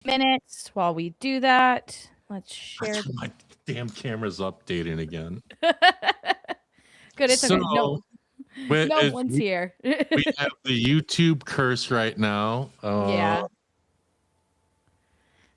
minutes while we do that. Let's share. My damn camera's updating again. Good, it's okay. No we one's here. we have the YouTube curse right now. Yeah.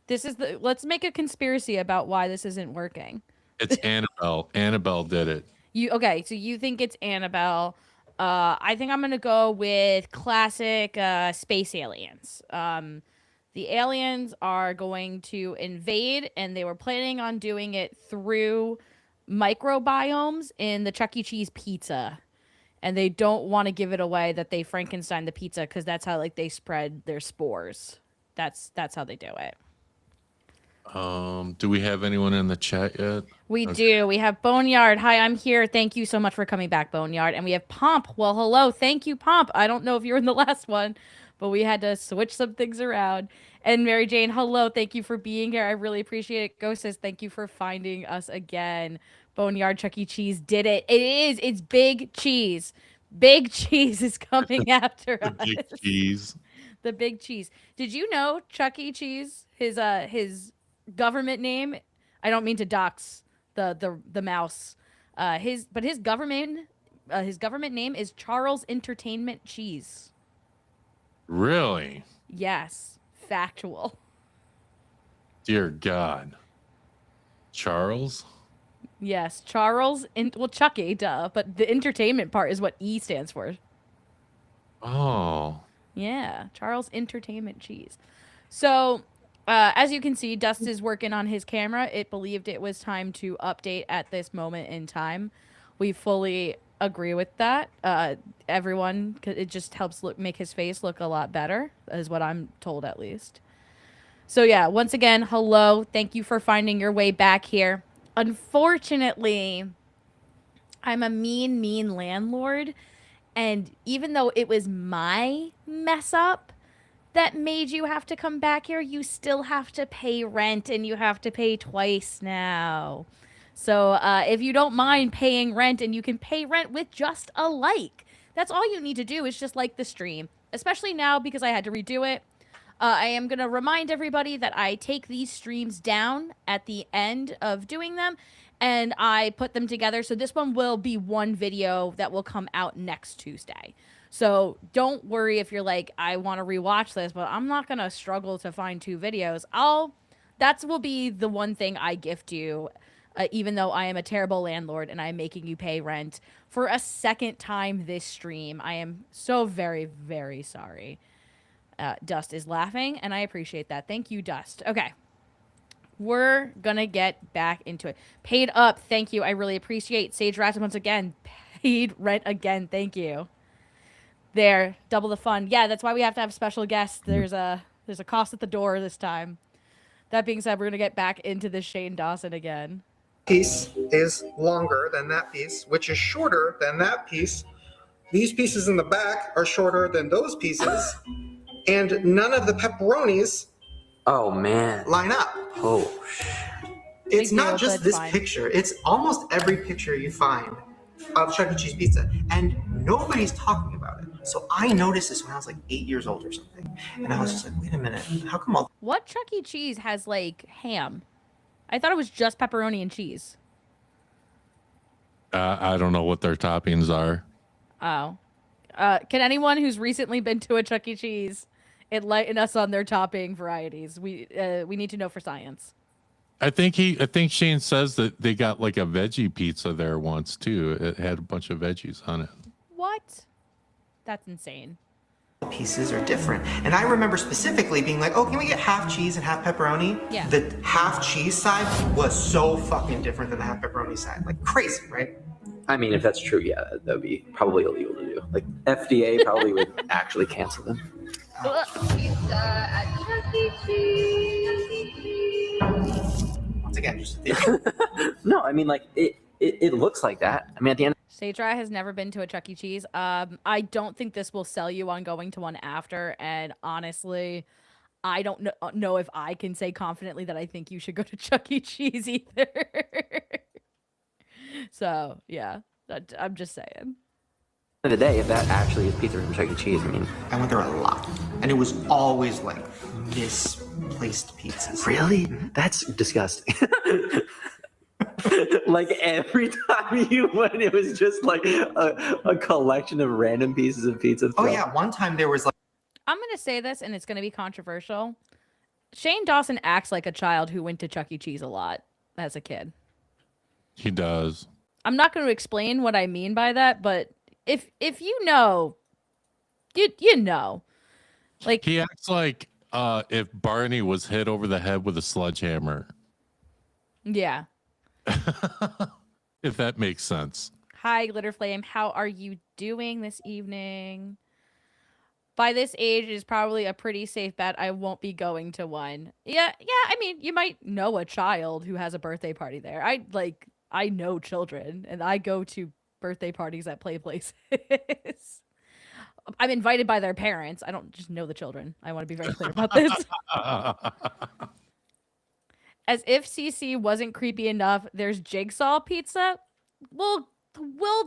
This is let's make a conspiracy about why this isn't working. It's Annabelle. Annabelle did it. Okay, so you think it's Annabelle. I think I'm gonna go with classic space aliens. The aliens are going to invade, and they were planning on doing it through microbiomes in the Chuck E. Cheese pizza. And they don't want to give it away that they Frankenstein the pizza because that's how like they spread their spores. That's how they do it. Do we have anyone in the chat yet? We do. We have Boneyard. Hi, I'm here. Thank you so much for coming back, Boneyard. And we have Pomp. Well, hello. Thank you, Pomp. I don't know if you were in the last one, but we had to switch some things around. And Mary Jane, hello. Thank you for being here. I really appreciate it. Ghost says, thank you for finding us again. Boneyard, Chuck E. Cheese did it. It is. It's Big Cheese. Big Cheese is coming after us. Big Cheese. The Big Cheese. Did you know Chuck E. Cheese, his government name, I don't mean to dox the mouse. His government name is Charles Entertainment Cheese. Really? Yes, factual. Dear God. Charles? Yes, Charles. Well, Chucky, duh. But the entertainment part is what E stands for. Oh. Yeah, Charles Entertainment Cheese. So, as you can see, Dust is working on his camera. It believed it was time to update at this moment in time. We fully agree with that. Everyone, it just helps make his face look a lot better, is what I'm told at least. So yeah, once again, hello. Thank you for finding your way back here. Unfortunately, I'm a mean landlord. And even though it was my mess up that made you have to come back here, you still have to pay rent, and you have to pay twice now. So if you don't mind paying rent, and you can pay rent with just a like, that's all you need to do is just like the stream. Especially now because I had to redo it. I am going to remind everybody that I take these streams down at the end of doing them, and I put them together. So this one will be one video that will come out next Tuesday. So don't worry if you're like, I want to rewatch this, but I'm not going to struggle to find 2 videos. That will be the one thing I gift you, even though I am a terrible landlord and I'm making you pay rent for a second time this stream. I am so very, very sorry. Dust is laughing, and I appreciate that. Thank you, Dust. Okay. We're gonna get back into it. Paid up. Thank you. I really appreciate Sage Rats once again. Paid rent again. Thank you. There. Double the fun. Yeah, that's why we have to have special guests. There's a cost at the door this time. That being said, we're gonna get back into this Shane Dawson again. Piece is longer than that piece, which is shorter than that piece. These pieces in the back are shorter than those pieces. And none of the pepperonis line up. Oh, it's not just this picture. It's almost every picture you find of Chuck E. Cheese pizza, and nobody's talking about it. So I noticed this when I was like 8 years old or something, and I was just like, wait a minute, how come all... What Chuck E. Cheese has like ham? I thought it was just pepperoni and cheese. I don't know what their toppings are. Oh. Can anyone who's recently been to a Chuck E. Cheese enlighten us on their topping varieties? We need to know for science. I think Shane says that they got like a veggie pizza there once too. It had a bunch of veggies on it. What? That's insane. Pieces are different. And I remember specifically being like, oh, can we get half cheese and half pepperoni? Yeah. The half cheese side was so fucking different than the half pepperoni side. Like crazy, right? I mean, if that's true, yeah, that would be probably illegal to do. Like, FDA probably would actually cancel them. Pizza at Chuck E. Cheese. Once again, just a theory. No, I mean, like, it looks like that. I mean, at the end... Sage Rat has never been to a Chuck E. Cheese. I don't think this will sell you on going to one after, and honestly, I don't know if I can say confidently that I think you should go to Chuck E. Cheese either. So, yeah, I'm just saying. At the end of the day, if that actually is pizza from Chuck E. Cheese, I mean... I went there a lot, and it was always like this placed pizzas. Really? That's disgusting. Like every time you went, it was just like a collection of random pieces of pizza. Oh yeah, one time there was like. I'm gonna say this, and it's gonna be controversial. Shane Dawson acts like a child who went to Chuck E. Cheese a lot as a kid. He does. I'm not going to explain what I mean by that, but if you know, you know. Like He acts like if Barney was hit over the head with a sledgehammer. yeah. If that makes sense. Hi, Glitter Flame. How are you doing this evening? By this age, it is probably a pretty safe bet I won't be going to one. Yeah. I mean, you might know a child who has a birthday party there. I know children, and I go to birthday parties at play places. I'm invited by their parents. I don't just know the children. I want to be very clear about this. As if CC wasn't creepy enough, there's Jigsaw Pizza. We'll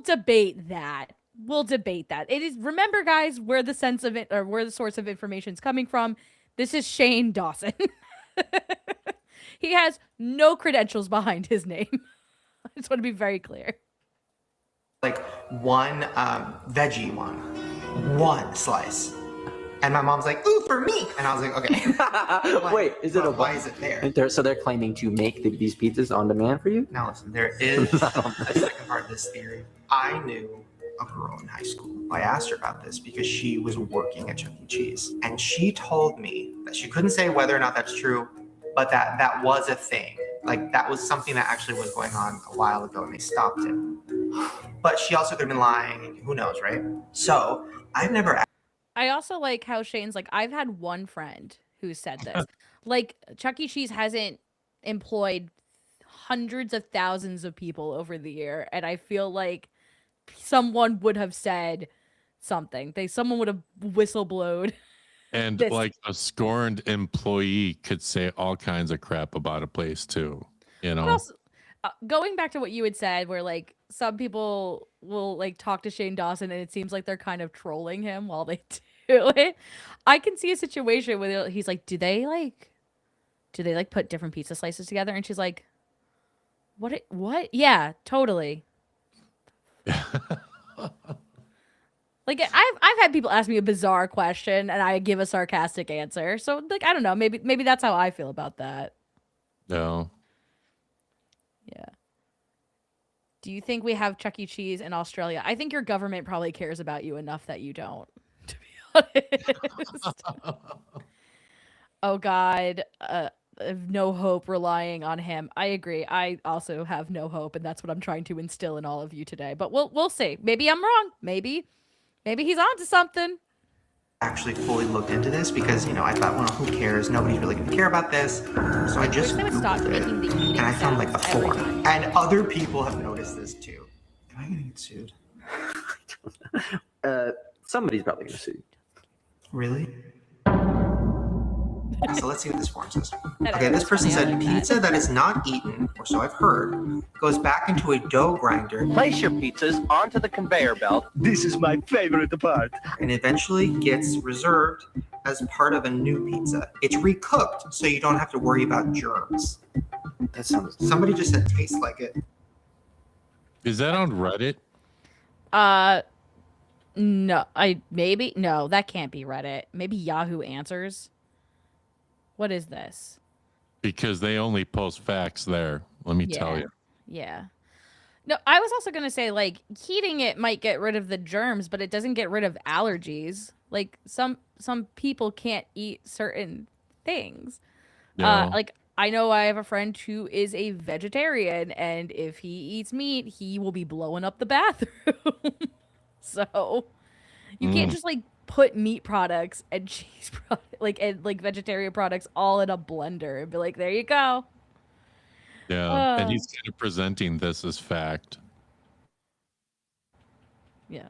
debate that. We'll debate that. It is, remember, guys, where the sense of it or where the source of information is coming from. This is Shane Dawson. He has no credentials behind his name. I just want to be very clear. Like one veggie one slice, and my mom's like, "Ooh, for me," and I was like, "Okay." Wait, is it a why is it there? So they're claiming to make these pizzas on demand for you? Now listen, there is a second part of this theory. I knew a girl in high school. I asked her about this because she was working at Chuck E. Cheese, and she told me that she couldn't say whether or not that's true, but that was a thing. Like that was something that actually was going on a while ago, and they stopped it. But she also could have been lying. Who knows, right? So I've never. I also like how Shane's like, I've had one friend who said this. Like, Chuck E. Cheese hasn't employed hundreds of thousands of people over the year, and I feel like someone would have said something. Someone would have whistleblowed. And This- like a scorned employee could say all kinds of crap about a place too. You know? But also, going back to what you had said, where like some people will like talk to Shane Dawson and it seems like they're kind of trolling him while they do it. I can see a situation where he's like, do they put different pizza slices together? And she's like, what? Yeah, totally. Like I've had people ask me a bizarre question and I give a sarcastic answer. So like I don't know, maybe that's how I feel about that. No. Yeah. Do you think we have Chuck E. Cheese in Australia? I think your government probably cares about you enough that you don't, to be honest. Oh God, no hope relying on him. I agree. I also have no hope, and that's what I'm trying to instill in all of you today. But we'll see. Maybe I'm wrong. Maybe he's onto something. Actually fully looked into this because I thought, well, who cares? Nobody's really going to care about this. So I just Wish they would stop Googled it, making the eating and I found like a sounds every 4. time. And other people have noticed this too. Am I going to get sued? Somebody's probably going to sue you. Really? So let's see what this form says. That Okay, this person funny, I said like that. pizza that is not eaten, or so I've heard, goes back into a dough grinder Place your pizzas onto the conveyor belt. This is my favorite part. and eventually gets reserved as part of a new pizza. It's recooked, so you don't have to worry about germs. That sounds. Somebody just said tastes like it. Is that on Reddit? No, no, that can't be Reddit. Maybe Yahoo Answers. What is this? Because they only post facts there. Let me tell Yeah. you. Yeah. No, I was also going to say, like, heating it might get rid of the germs, but it doesn't get rid of allergies. Like, some people can't eat certain things. Yeah. Like, I know I have a friend who is a vegetarian, and if he eats meat, he will be blowing up the bathroom. So, you can't just, like, put meat products and cheese products, and vegetarian products all in a blender and be like, there you go. Yeah. And he's kind of presenting this as fact. Yeah.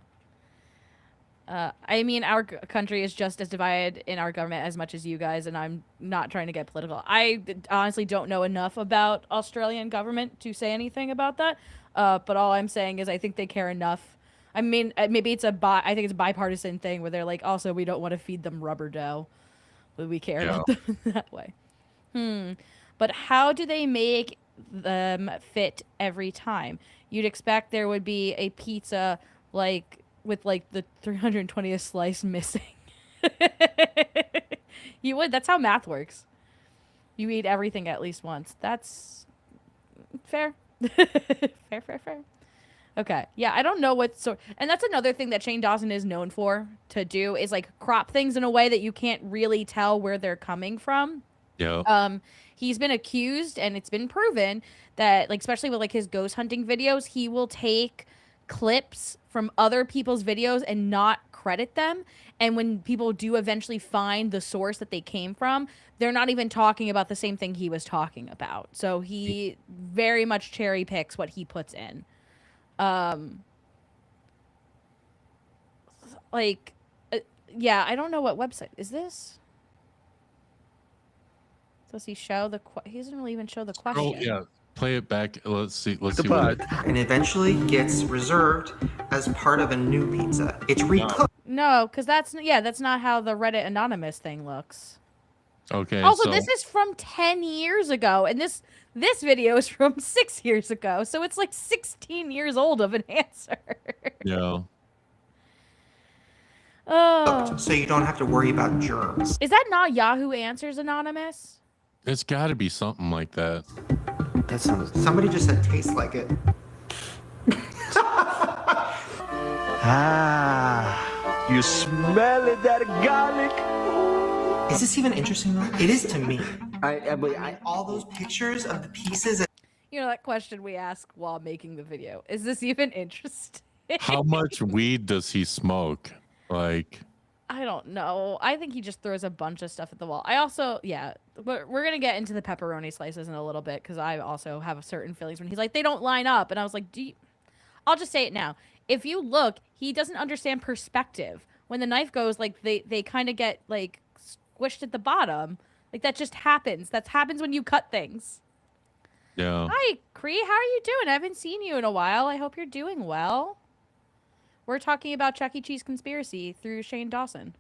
I mean, our country is just as divided in our government as much as you guys, and I'm not trying to get political. I honestly don't know enough about Australian government to say anything about that. But all I'm saying is I think they care enough. I mean, maybe I think it's a bipartisan thing where they're like, also, we don't want to feed them rubber dough. we care about them that way. But how do they make them fit every time? You'd expect there would be a pizza like with like the 320th slice missing. You would. That's how math works. You eat everything at least once. That's fair. Fair. Okay. Yeah, I don't know what sort. And that's another thing that Shane Dawson is known for to do is like crop things in a way that you can't really tell where they're coming from. Yeah. He's been accused, and it's been proven that, like, especially with like his ghost hunting videos, he will take clips from other people's videos and not credit them. And when people do eventually find the source that they came from, they're not even talking about the same thing he was talking about. So he very much cherry picks what he puts in. Yeah, I don't know what website is this. Does he show the? He doesn't really even show the question. Oh yeah, play it back. Let's see. Let's The see. What pod. And eventually gets reserved as part of a new pizza. It's recooked. No, because that's not how the Reddit anonymous thing looks. Okay. Also, so, this is from 10 years ago, and this video is from 6 years ago, so it's like 16 years old of an answer. Yeah. Oh, So you don't have to worry about germs. is that not Yahoo Answers Anonymous? It's got to be something like that. That sounds. Somebody just said tastes like it. Ah, you smell it, that garlic? Is this even interesting though? It is to me. I All those pictures of the pieces. You know that question we ask while making the video. Is this even interesting? How much weed does he smoke? Like, I don't know. I think he just throws a bunch of stuff at the wall. I also, yeah, we're going to get into the pepperoni slices in a little bit because I also have certain feelings when he's like, they don't line up. And I was like, I'll just say it now. If you look, he doesn't understand perspective. When the knife goes, like, they kind of get, like, squished at the bottom. Like, that just happens. That happens when you cut things. yeah. Hi, Cree. How are you doing? I haven't seen you in a while. I hope you're doing well. We're talking about Chuck E. Cheese conspiracy through Shane Dawson,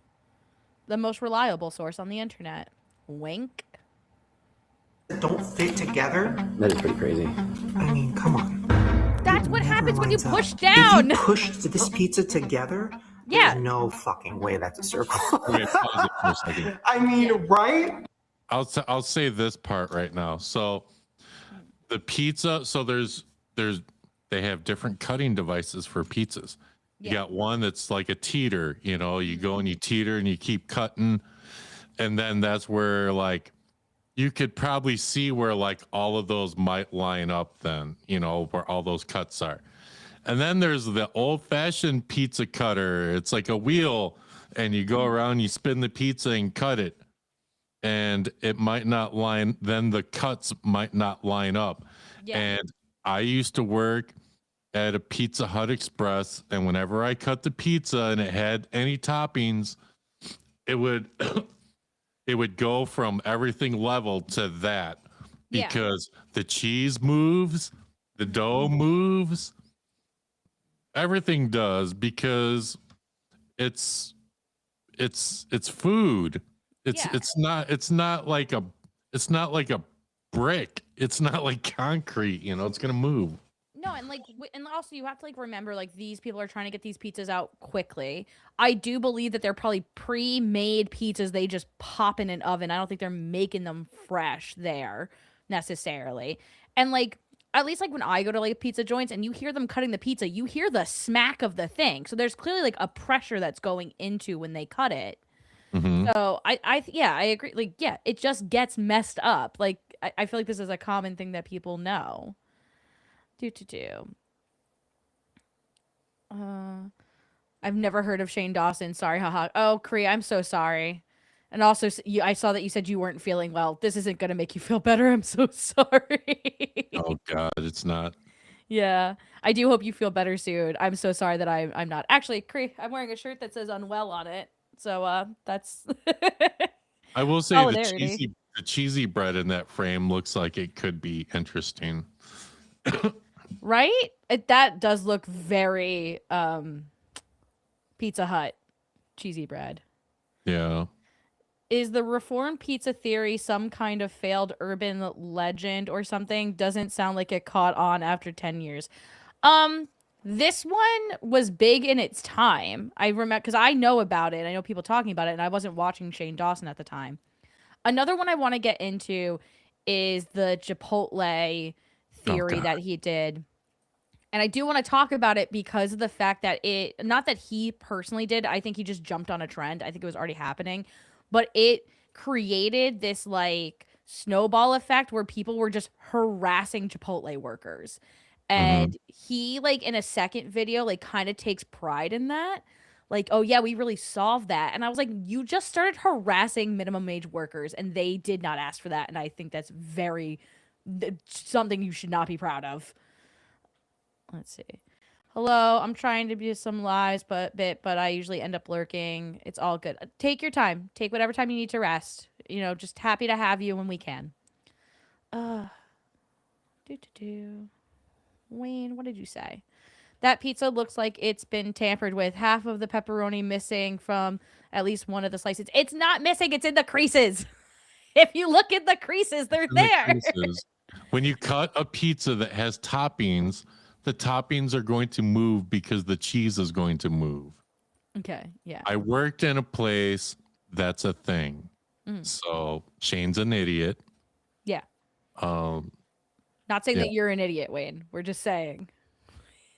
the most reliable source on the internet. Wink. Don't fit together. That is pretty crazy. I mean, come on. That's what happens when you Lines up. push down. If you push this pizza together, Yeah. there's no fucking way that's a circle. Okay, pause it for a second. I mean, right? I'll say this part right now. So the pizza, so they have different cutting devices for pizzas. You got one that's like a teeter, you know, you go and you teeter and you keep cutting. And then that's where like you could probably see where like all of those might line up then, you know, where all those cuts are. And then there's the old fashioned pizza cutter. It's like a wheel and you go around, you spin the pizza and cut it. And it might not line, then the cuts might not line up. Yeah. And I used to work at a Pizza Hut Express, and whenever I cut the pizza and it had any toppings, it would it would go from everything level to that Yeah. because the cheese moves, the dough moves, everything does because it's food. Yeah. It's not like a brick. It's not like concrete, you know, it's gonna move. No, and like, and also you have to like remember, like, these people are trying to get these pizzas out quickly. I do believe that they're probably pre-made pizzas they just pop in an oven. I don't think they're making them fresh there necessarily. And like, at least like when I go to like pizza joints and you hear them cutting the pizza, you hear the smack of the thing. So there's clearly like a pressure that's going into when they cut it. Mhm. So I agree. Like, yeah, it just gets messed up. Like, I feel like this is a common thing that people know. I've never heard of Shane Dawson. Sorry, haha. Oh, Kree, I'm so sorry. And also, I saw that you said you weren't feeling well. This isn't gonna make you feel better. I'm so sorry. Oh God, it's not. Yeah, I do hope you feel better soon. I'm so sorry that I'm not. Actually, Kree, I'm wearing a shirt that says "unwell" on it. So that's. I will say Solidarity. the cheesy bread in that frame looks like it could be interesting. Right? That does look very Pizza Hut cheesy bread. Yeah. is the reformed pizza theory some kind of failed urban legend or something? Doesn't sound like it caught on after 10 years. This one was big in its time. I remember because I know about it. I know people talking about it, and I wasn't watching Shane Dawson at the time. Another one I want to get into is the Chipotle theory that he did. And I do want to talk about it because of the fact that not that he personally did, I think he just jumped on a trend. I think it was already happening, but it created this like snowball effect where people were just harassing Chipotle workers. And he like in a second video, like kind of takes pride in that. Like, oh yeah, we really solved that. And I was like, you just started harassing minimum wage workers and they did not ask for that. And I think that's something you should not be proud of. Let's see. Hello, I'm trying to do some lives, but I usually end up lurking. It's all good. Take your time. Take whatever time you need to rest. You know, just happy to have you when we can. Wayne, what did you say? That pizza looks like it's been tampered with. Half of the pepperoni missing from at least one of the slices. It's not missing. It's in the creases. If you look at the creases, they're there. When you cut a pizza that has toppings, the toppings are going to move because the cheese is going to move. Okay, yeah. I worked in a place that's a thing. So Shane's an idiot. Yeah. Not saying that you're an idiot, Wayne. We're just saying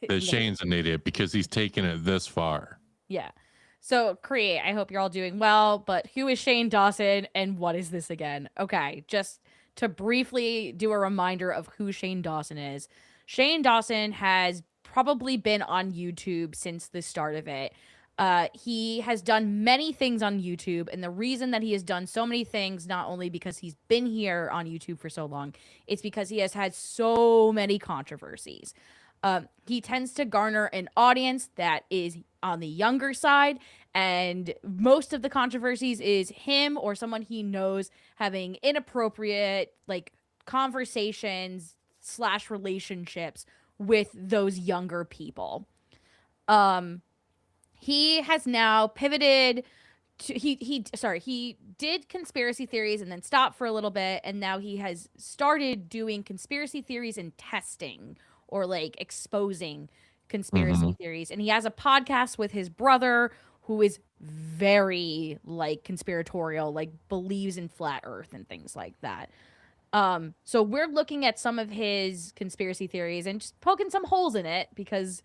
that Shane's an idiot because he's taken it this far. Yeah. So, Create, I hope you're all doing well, but who is Shane Dawson and what is this again? Okay, just to briefly do a reminder of who Shane Dawson is. Shane Dawson has probably been on YouTube since the start of it. He has done many things on YouTube, and the reason that he has done so many things, not only because he's been here on YouTube for so long, it's because he has had so many controversies. He tends to garner an audience that is on the younger side, and most of the controversies is him or someone he knows having inappropriate like conversations / relationships with those younger people. He has now pivoted to he did conspiracy theories and then stopped for a little bit, and now he has started doing conspiracy theories and testing or like exposing conspiracy theories. And he has a podcast with his brother who is very like conspiratorial, like believes in flat earth and things like that. So we're looking at some of his conspiracy theories and just poking some holes in it because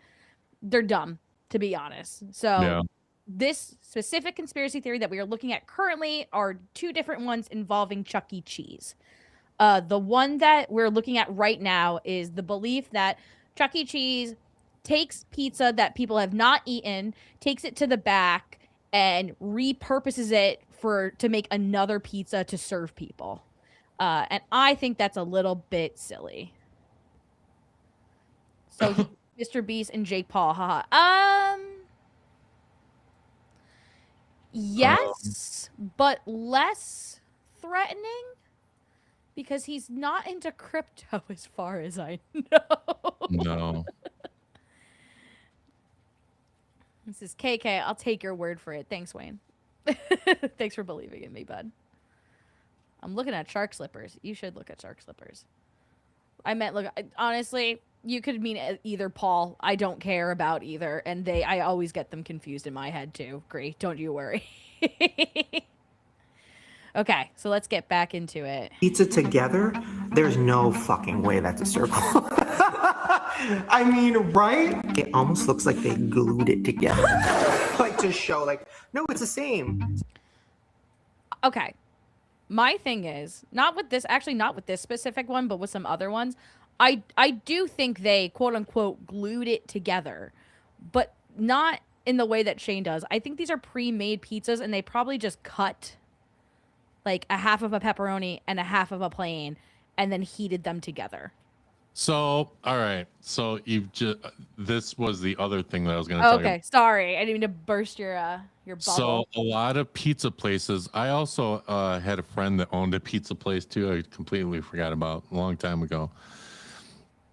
they're dumb, to be honest. So this specific conspiracy theory that we are looking at currently are two different ones involving Chuck E. Cheese. The one that we're looking at right now is the belief that Chuck E. Cheese takes pizza that people have not eaten, takes it to the back, and repurposes it to make another pizza to serve people. And I think that's a little bit silly. So Mr. Beast and Jake Paul, haha. Yes, but less threatening because he's not into crypto as far as I know. No. This is KK. I'll take your word for it. Thanks, Wayne. Thanks for believing in me, bud. I'm looking at shark slippers. You should look at shark slippers. I meant, look, honestly, you could mean either Paul. I don't care about either. And I always get them confused in my head too. Great. Don't you worry. Okay, so let's get back into it. Pizza together, there's no fucking way that's a circle. I mean, right? It almost looks like they glued it together. Like to show, like, no, it's the same. Okay. My thing is, not with this specific one, but with some other ones, I do think they, quote unquote, glued it together, but not in the way that Shane does. I think these are pre-made pizzas, and they probably just cut like a half of a pepperoni and a half of a plain and then heated them together. So, all right. So this was the other thing that I was going to tell you. Okay, sorry. I didn't mean to burst your bubble. So a lot of pizza places, I also had a friend that owned a pizza place too. I completely forgot about a long time ago.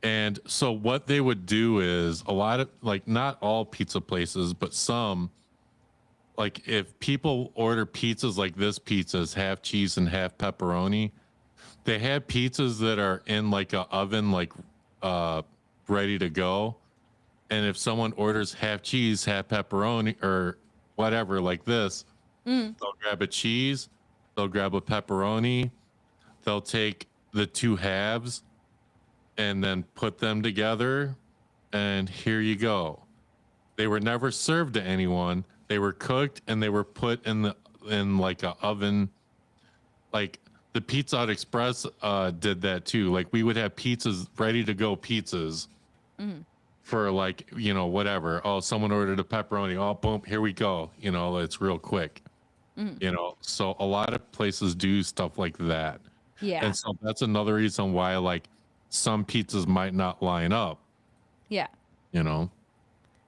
And so what they would do is a lot of, like, not all pizza places, but some like if people order pizzas like this pizza's half cheese and half pepperoni, they have pizzas that are in like a oven, like ready to go. And if someone orders half cheese, half pepperoni, or whatever like this, they'll grab a cheese, they'll grab a pepperoni, they'll take the two halves and then put them together, and here you go. They were never served to anyone. They were cooked and they were put in like a oven. Like the Pizza Hut Express did that too. Like we would have pizzas, ready to go pizzas for like, you know, whatever. Oh, someone ordered a pepperoni. Oh, boom, here we go. You know, it's real quick. You know, so a lot of places do stuff like that. Yeah. And so that's another reason why like some pizzas might not line up, Yeah. you know.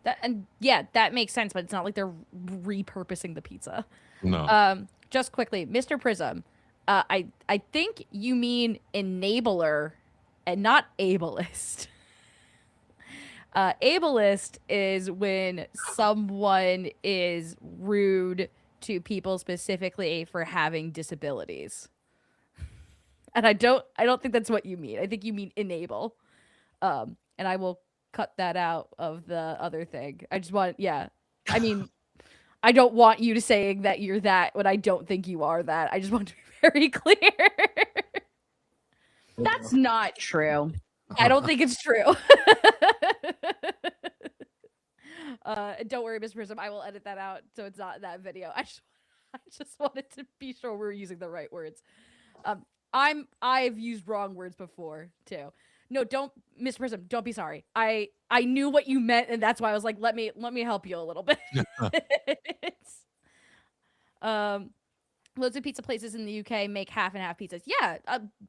That makes sense, but it's not like they're repurposing the pizza. No. Just quickly, Mr. Prism, I think you mean enabler and not ableist. Ableist is when someone is rude to people specifically for having disabilities. And I don't think that's what you mean. I think you mean enable. And I will cut that out of the other thing. I just want, I mean, I don't want you to saying that you're that when I don't think you are that. I just want to be very clear. That's not true. I don't think it's true. Don't worry, Miss Prism. I will edit that out so it's not in that video. I just wanted to be sure we're using the right words. I've used wrong words before too. No, don't, Miss Prism, don't be sorry. I knew what you meant, and that's why I was like, let me help you a little bit. Loads of pizza places in the UK make half and half pizzas. Yeah,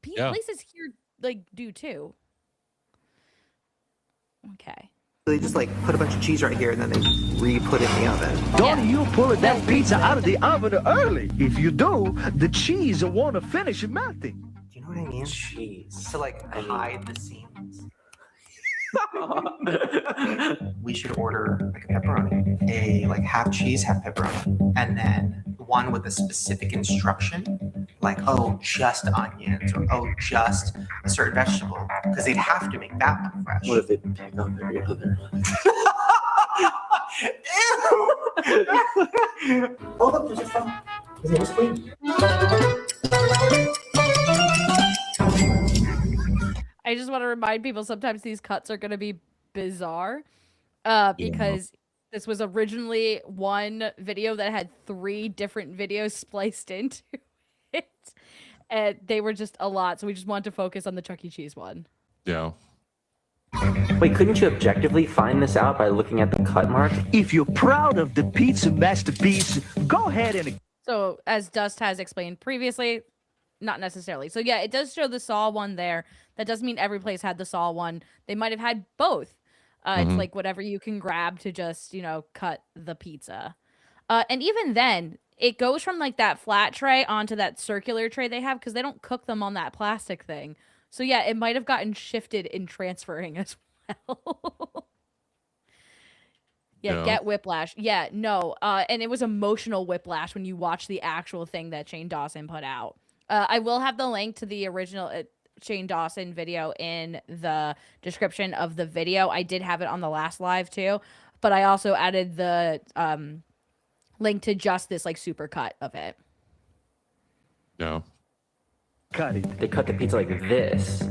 places here like do too. Okay. They just like put a bunch of cheese right here and then they re-put it in the oven. Don't you pull that pizza out of the oven early. If you do, the cheese will want to finish melting. Do you know what I mean? Cheese. To like hide the seams. We should order like a pepperoni, a like half cheese, half pepperoni, and then one with a specific instruction, like oh just onions or oh just a certain vegetable, because they'd have to make that one fresh. What if they pick up every other? Ew! Hold up, there's a phone. His name is Queen. I just want to remind people sometimes these cuts are going to be bizarre because this was originally one video that had 3 different videos spliced into it. And they were just a lot. So we just wanted to focus on the Chuck E. Cheese one. Yeah. Wait, couldn't you objectively find this out by looking at the cut mark? If you're proud of the pizza masterpiece, go ahead and... So as Dust has explained previously, not necessarily. So yeah, it does show the Saw one there. That doesn't mean every place had the Saw one. They might have had both. It's like whatever you can grab to just, you know, cut the pizza. And even then, it goes from like that flat tray onto that circular tray they have because they don't cook them on that plastic thing. So yeah, it might have gotten shifted in transferring as well. Yeah, get whiplash. Yeah, no. And it was emotional whiplash when you watch the actual thing that Shane Dawson put out. I will have the link to the original Shane Dawson video in the description of the video. I did have it on the last live too, but I also added the link to just this like super cut of it. Yeah. Cut it. They cut the pizza like this,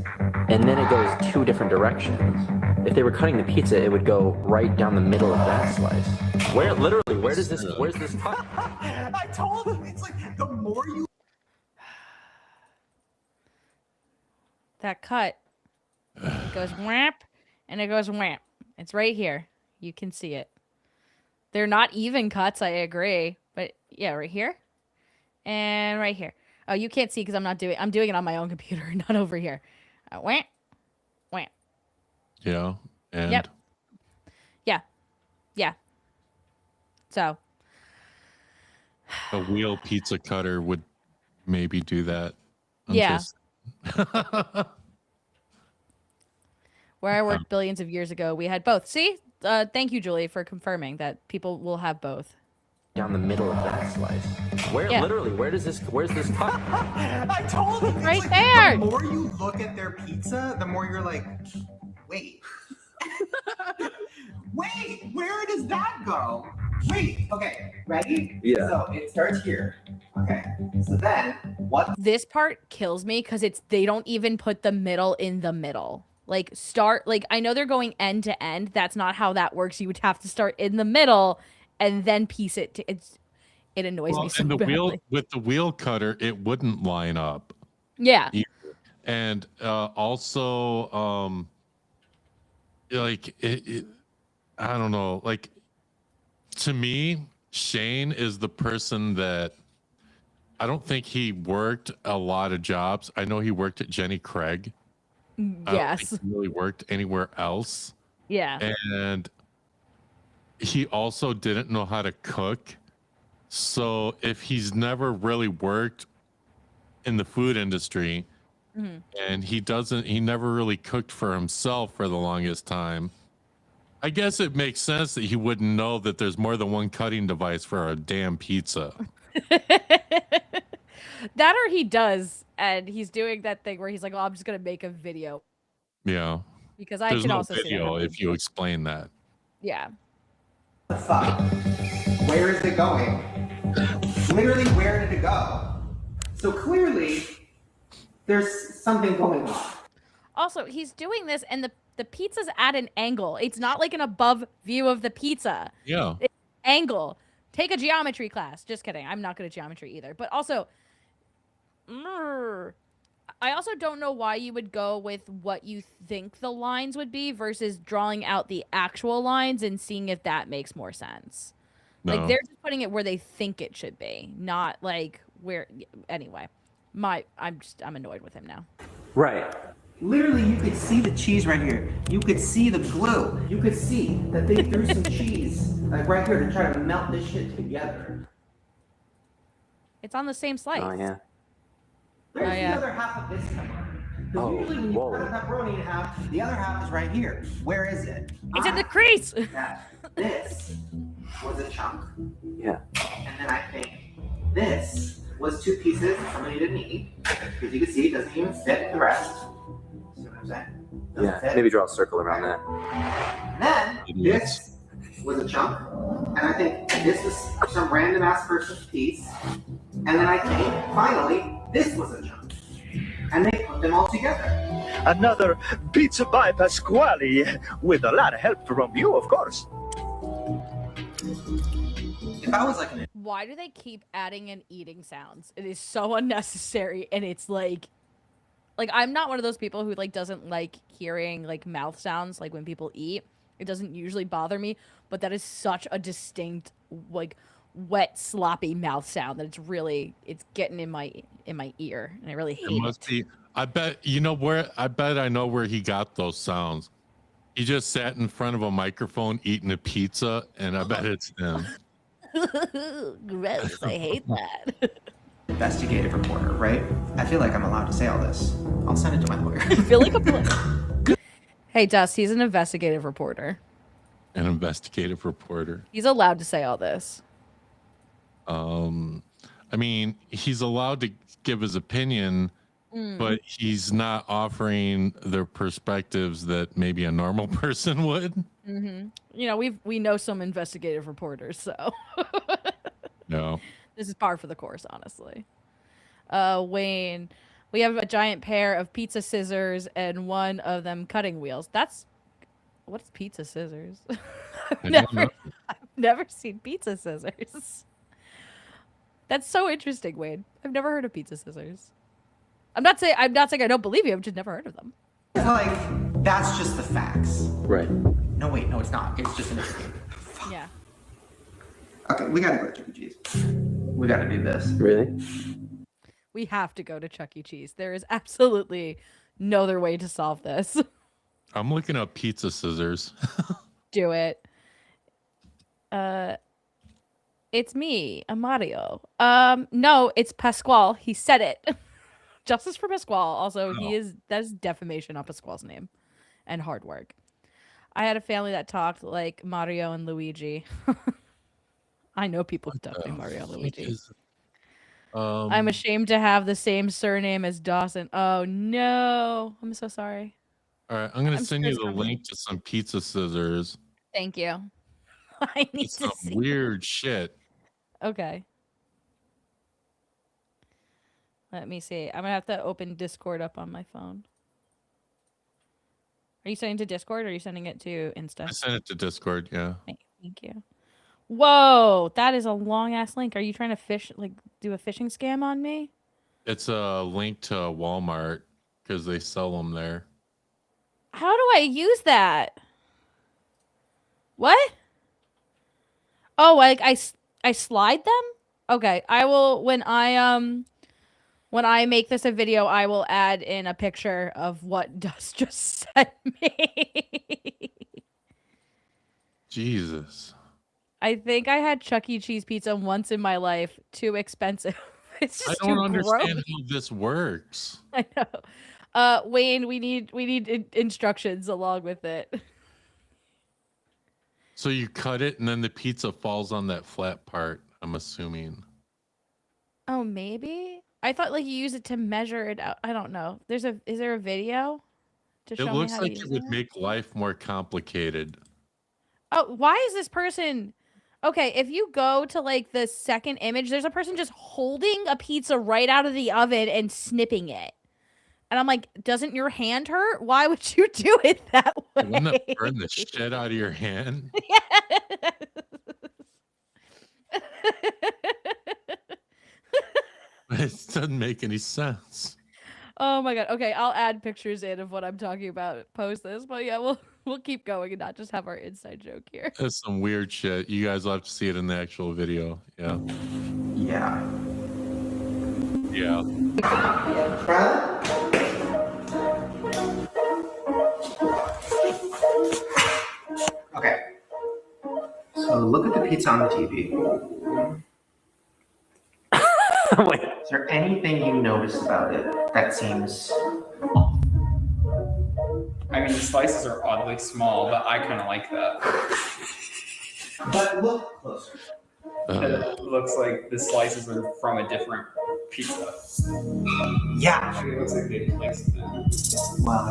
and then it goes 2 different directions. If they were cutting the pizza, it would go right down the middle of that slice. Where's this cut? I told him it's like the more you. That cut, it goes whamp, and it goes whamp. It's right here. You can see it. They're not even cuts, I agree. But yeah, right here. And right here. Oh, you can't see because I'm doing it on my own computer, not over here. Whamp, whamp. Yeah. And Yep. Yeah. So. a wheel pizza cutter would maybe do that. Yeah. Where I worked billions of years ago, we had both. See? Thank you, Julie, for confirming that people will have both. down the middle of that slice. Where Yeah. literally? Where's this cut? I told you. Right it's like, there. The more you look at their pizza, the more you're like, wait. Wait, where does that go? Wait, okay, ready? Yeah. So it starts here. Okay, so then what? This part kills me because they don't even put the middle in the middle. Like I know they're going end to end. That's not how that works. You would have to start in the middle and then piece it. It annoys me so and the badly. wheel with the wheel cutter, it wouldn't line up. Yeah. And also, like I don't know. Like to me, Shane is the person that I don't think he worked a lot of jobs. I know he worked at Jenny Craig. I don't Yes. think he really worked anywhere else. Yeah. And he also didn't know how to cook. So if he's never really worked in the food industry and he never really cooked for himself for the longest time, I guess it makes sense that he wouldn't know that there's more than one cutting device for a damn pizza. That or he does, and he's doing that thing where he's like, "Oh, I'm just gonna make a video Yeah. because I There's can no also see that." video if you explain that. Yeah. The fuck? Where is it going? Literally, where did it go? So clearly, there's something going on. Also, he's doing this, and the pizza's at an angle. It's not like an above view of the pizza. Yeah. Angle. Take a geometry class. Just kidding. I'm not good at geometry either. But also, I also don't know why you would go with what you think the lines would be versus drawing out the actual lines and seeing if that makes more sense. Like No. they're just putting it where they think it should be, not like where. Anyway, I'm annoyed with him now. Right. Literally, you could see the cheese right here. You could see the glue. You could see that they threw some cheese like right here to try to melt this shit together. It's on the same slice. Oh yeah. Where's yeah. the other half of this pepperoni? Because Oh, usually when you whoa. cut a pepperoni in half, the other half is right here. Where is it? It's in the crease. That this was a chunk, Yeah. and then I think this was two pieces that somebody didn't eat. Because you can see it doesn't even fit the rest. See what I'm saying? Doesn't Yeah. fit. Maybe draw a circle around that. And then this was a chunk, and I think this was some random ass person's piece. And then I think finally this was a chunk, and they put them all together. Another pizza by Pasquale, with a lot of help from you, of course. If I was like an Why do they keep adding in eating sounds? It is so unnecessary, and it's like I'm not one of those people who like doesn't like hearing like mouth sounds like when people eat. It doesn't usually bother me, but that is such a distinct like wet sloppy mouth sound that it's getting in my ear, and I really hate It must be. I bet I know where he got those sounds. He just sat in front of a microphone eating a pizza, and I bet it's him. Gross. I hate that. investigative reporter, right? I feel like I'm allowed to say all this. I'll send it to my lawyer. I feel like a Hey, Dust, he's an investigative reporter. An investigative reporter. He's allowed to say all this. I mean, he's allowed to give his opinion, but he's not offering the perspectives that maybe a normal person would. Mm-hmm. You know, we know some investigative reporters, so No. this is par for the course, honestly. Wayne, we have a giant pair of pizza scissors and one of them cutting wheels. What's pizza scissors? I don't know. I've never seen pizza scissors. That's so interesting, Wayne. I've never heard of pizza scissors. I'm not saying I don't believe you. I've just never heard of them. It's like, that's just the facts. Right. No, wait, no, it's not. It's just an escape. Yeah. Okay, we gotta go to Chuck E. Cheese. We gotta do this. Really? We have to go to Chuck E. Cheese. There is absolutely no other way to solve this. I'm looking up pizza scissors. Do it. It's me, Amario. No, it's Pasquale. He said it. Justice for Pasquale. Also, that is defamation on Pasquale's name and hard work. I had a family that talked like Mario and Luigi. I know people dubbed me Mario Luigi. Is- I'm ashamed to have the same surname as Dawson. Oh no, I'm so sorry. All right, I'm gonna I'm send you sure the it's link to some pizza scissors. Thank you. I need It's to some see. weird shit. Okay. Let me see. I'm gonna have to open Discord up on my phone. Are you sending to Discord or are you sending it to Insta? I sent it to Discord. Yeah. Thank you. Whoa, that is a long ass link. Are you trying to do a phishing scam on me? It's a link to Walmart because they sell them there. How do I use that? What? Oh, like I slide them? Okay, I will when I make this a video, I will add in a picture of what Dust just sent me. Jesus. I think I had Chuck E. Cheese pizza once in my life. Too expensive. It's I just don't too understand gross. how this works. I know. Wayne, we need instructions along with it. So you cut it and then the pizza falls on that flat part, I'm assuming. Oh, maybe? I thought like you use it to measure it out. I don't know. Is there a video to show It me looks how like to it use would it? make life more complicated. Oh, why is this person? Okay, if you go to like the second image, there's a person just holding a pizza right out of the oven and snipping it. And I'm like, doesn't your hand hurt? Why would you do it that way? Wouldn't that burn the shit out of your hand? It doesn't make any sense. Oh my god. Okay, I'll add pictures in of what I'm talking about. Post this, but yeah, we'll keep going and not just have our inside joke here. That's some weird shit. You guys will have to see it in the actual video. Yeah. Yeah. Yeah. Okay. So look at the pizza on the TV. Wait. Is there anything you noticed about it that seems I mean, the slices are oddly small, but I kind of like that. But look closer. It looks like the slices are from a different pizza. Yeah. Actually, it looks like they placed it. Well,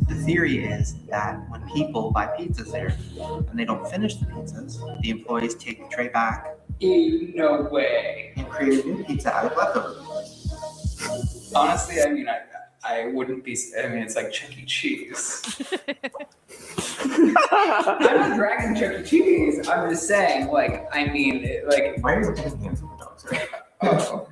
the theory is that when people buy pizzas there and they don't finish the pizzas, the employees take the tray back No way. and create a new pizza out of leftovers. Honestly, I mean, I wouldn't be. I mean, it's like Chuck E. Cheese. I'm not dragging Chuck E. Cheese. I'm just saying, like, I mean, like. Why are you looking at hands of the dogs? Oh.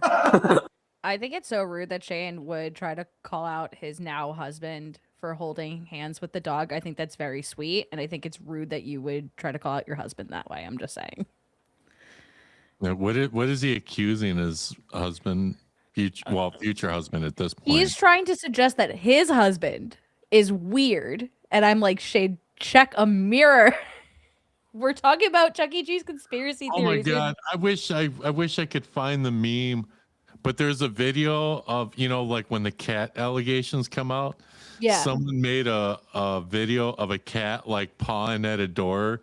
I think it's so rude that Shane would try to call out his now husband for holding hands with the dog. I think that's very sweet, and I think it's rude that you would try to call out your husband that way. I'm just saying. Now, what is he accusing his husband, future husband at this point? He's trying to suggest that his husband is weird, and I'm like, Shane, check a mirror. We're talking about Chuck E. Cheese conspiracy theories. Oh my god! I wish I could find the meme, but there's a video of like when the cat allegations come out. Yeah. Someone made a video of a cat like pawing at a door,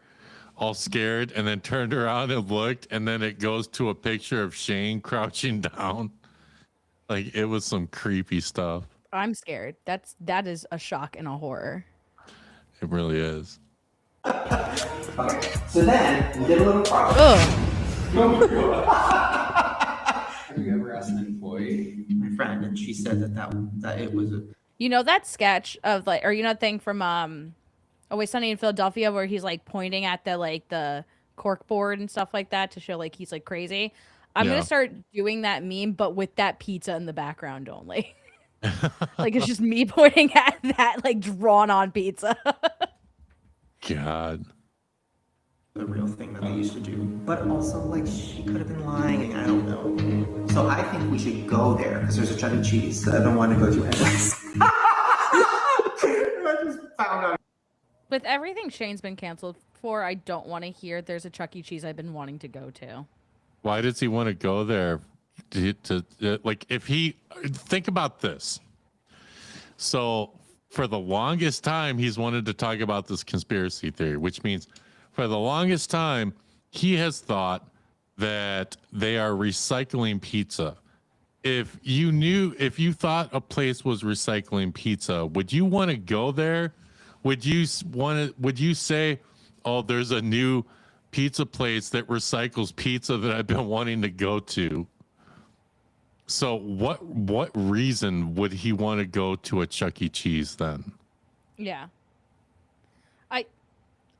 all scared, and then turned around and looked, and then it goes to a picture of Shane crouching down. Like it was some creepy stuff. I'm scared. That is a shock and a horror. It really is. Okay, so then we did a little problem. Ugh. Have you ever asked an employee? My friend, and she said that it was a. You know that sketch of like, or that thing from Always Sunny in Philadelphia where he's like pointing at the cork board and stuff like that to show like he's like crazy. I'm gonna start doing that meme, but with that pizza in the background only. Like it's just me pointing at that like drawn on pizza. God. The real thing that they used to do. But also, like, she could have been lying. I don't know. So I think we should go there because there's a Chuck E. Cheese that I don't want to go to anyways. I just found out. With everything Shane's been canceled for, I don't want to hear there's a Chuck E. Cheese I've been wanting to go to. Why does he want to go there? To like, if he think about this. So for the longest time, he's wanted to talk about this conspiracy theory, which means for the longest time, he has thought that they are recycling pizza. If you thought a place was recycling pizza, would you want to go there? Would you say, "Oh, there's a new pizza place that recycles pizza that I've been wanting to go to"? So what reason would he want to go to a Chuck E. Cheese then? Yeah.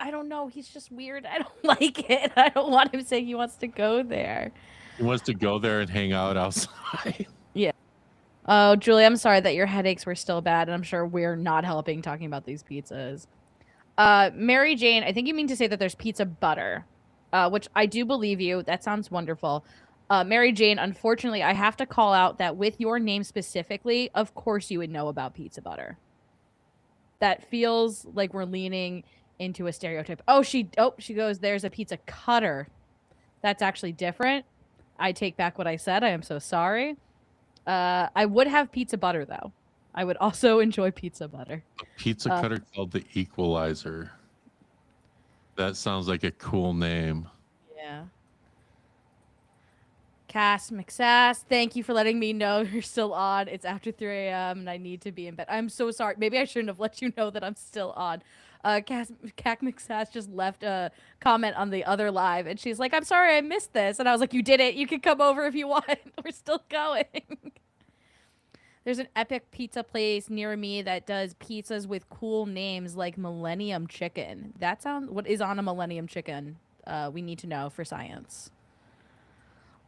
I don't know. He's just weird. I don't like it. I don't want him saying he wants to go there. He wants to go there and hang out outside. Yeah. Oh, Julie, I'm sorry that your headaches were still bad, and I'm sure we're not helping talking about these pizzas. Mary Jane, I think you mean to say that there's pizza butter, which I do believe you. That sounds wonderful. Mary Jane, unfortunately, I have to call out that with your name specifically, of course you would know about pizza butter. That feels like we're leaning into a stereotype. She goes, there's a pizza cutter. That's actually different. I take back what I said. I am so sorry. I would have pizza butter, though. I would also enjoy pizza butter. A pizza cutter called the Equalizer. That sounds like a cool name. Yeah. Cass McSass, thank you for letting me know you're still on. It's after 3 a.m. and I need to be in bed. I'm so sorry. Maybe I shouldn't have let you know that I'm still on. Cass McSass just left a comment on the other live, and she's like, "I'm sorry I missed this." And I was like, "You did it. You can come over if you want. We're still going." There's an epic pizza place near me that does pizzas with cool names like Millennium Chicken. That sounds... What is on a Millennium Chicken? We need to know for science.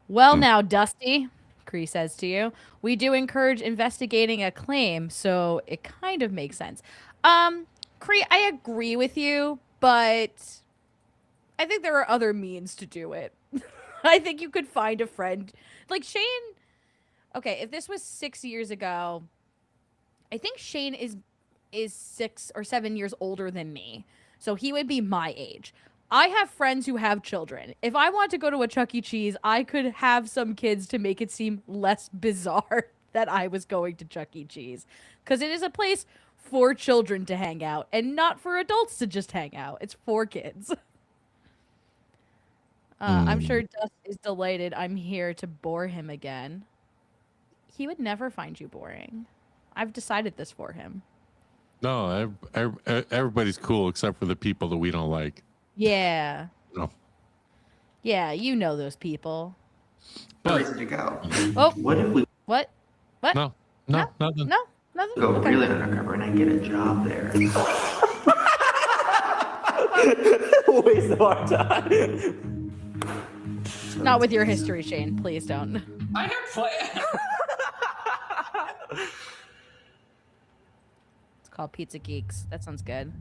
Well, now, Dusty, Cree says to you, we do encourage investigating a claim, so it kind of makes sense. Cree, I agree with you, but I think there are other means to do it. I think you could find a friend. Like, Shane... Okay, if this was 6 years ago, I think Shane is 6 or 7 years older than me, so he would be my age. I have friends who have children. If I want to go to a Chuck E. Cheese, I could have some kids to make it seem less bizarre that I was going to Chuck E. Cheese. Because it is a place for children to hang out and not for adults to just hang out. It's for kids. I'm sure Dust is delighted I'm here to bore him again. He would never find you boring. I've decided this for him. No, everybody's cool except for the people that we don't like. Yeah. No. Yeah, you know those people. Reason to go. Oh, What if we what? What? No, nothing. No, nothing. go Okay. really undercover and I get a job there? Waste of our time. Not with your history, Shane. Please don't. I have plans. It's called Pizza Geeks. That sounds good.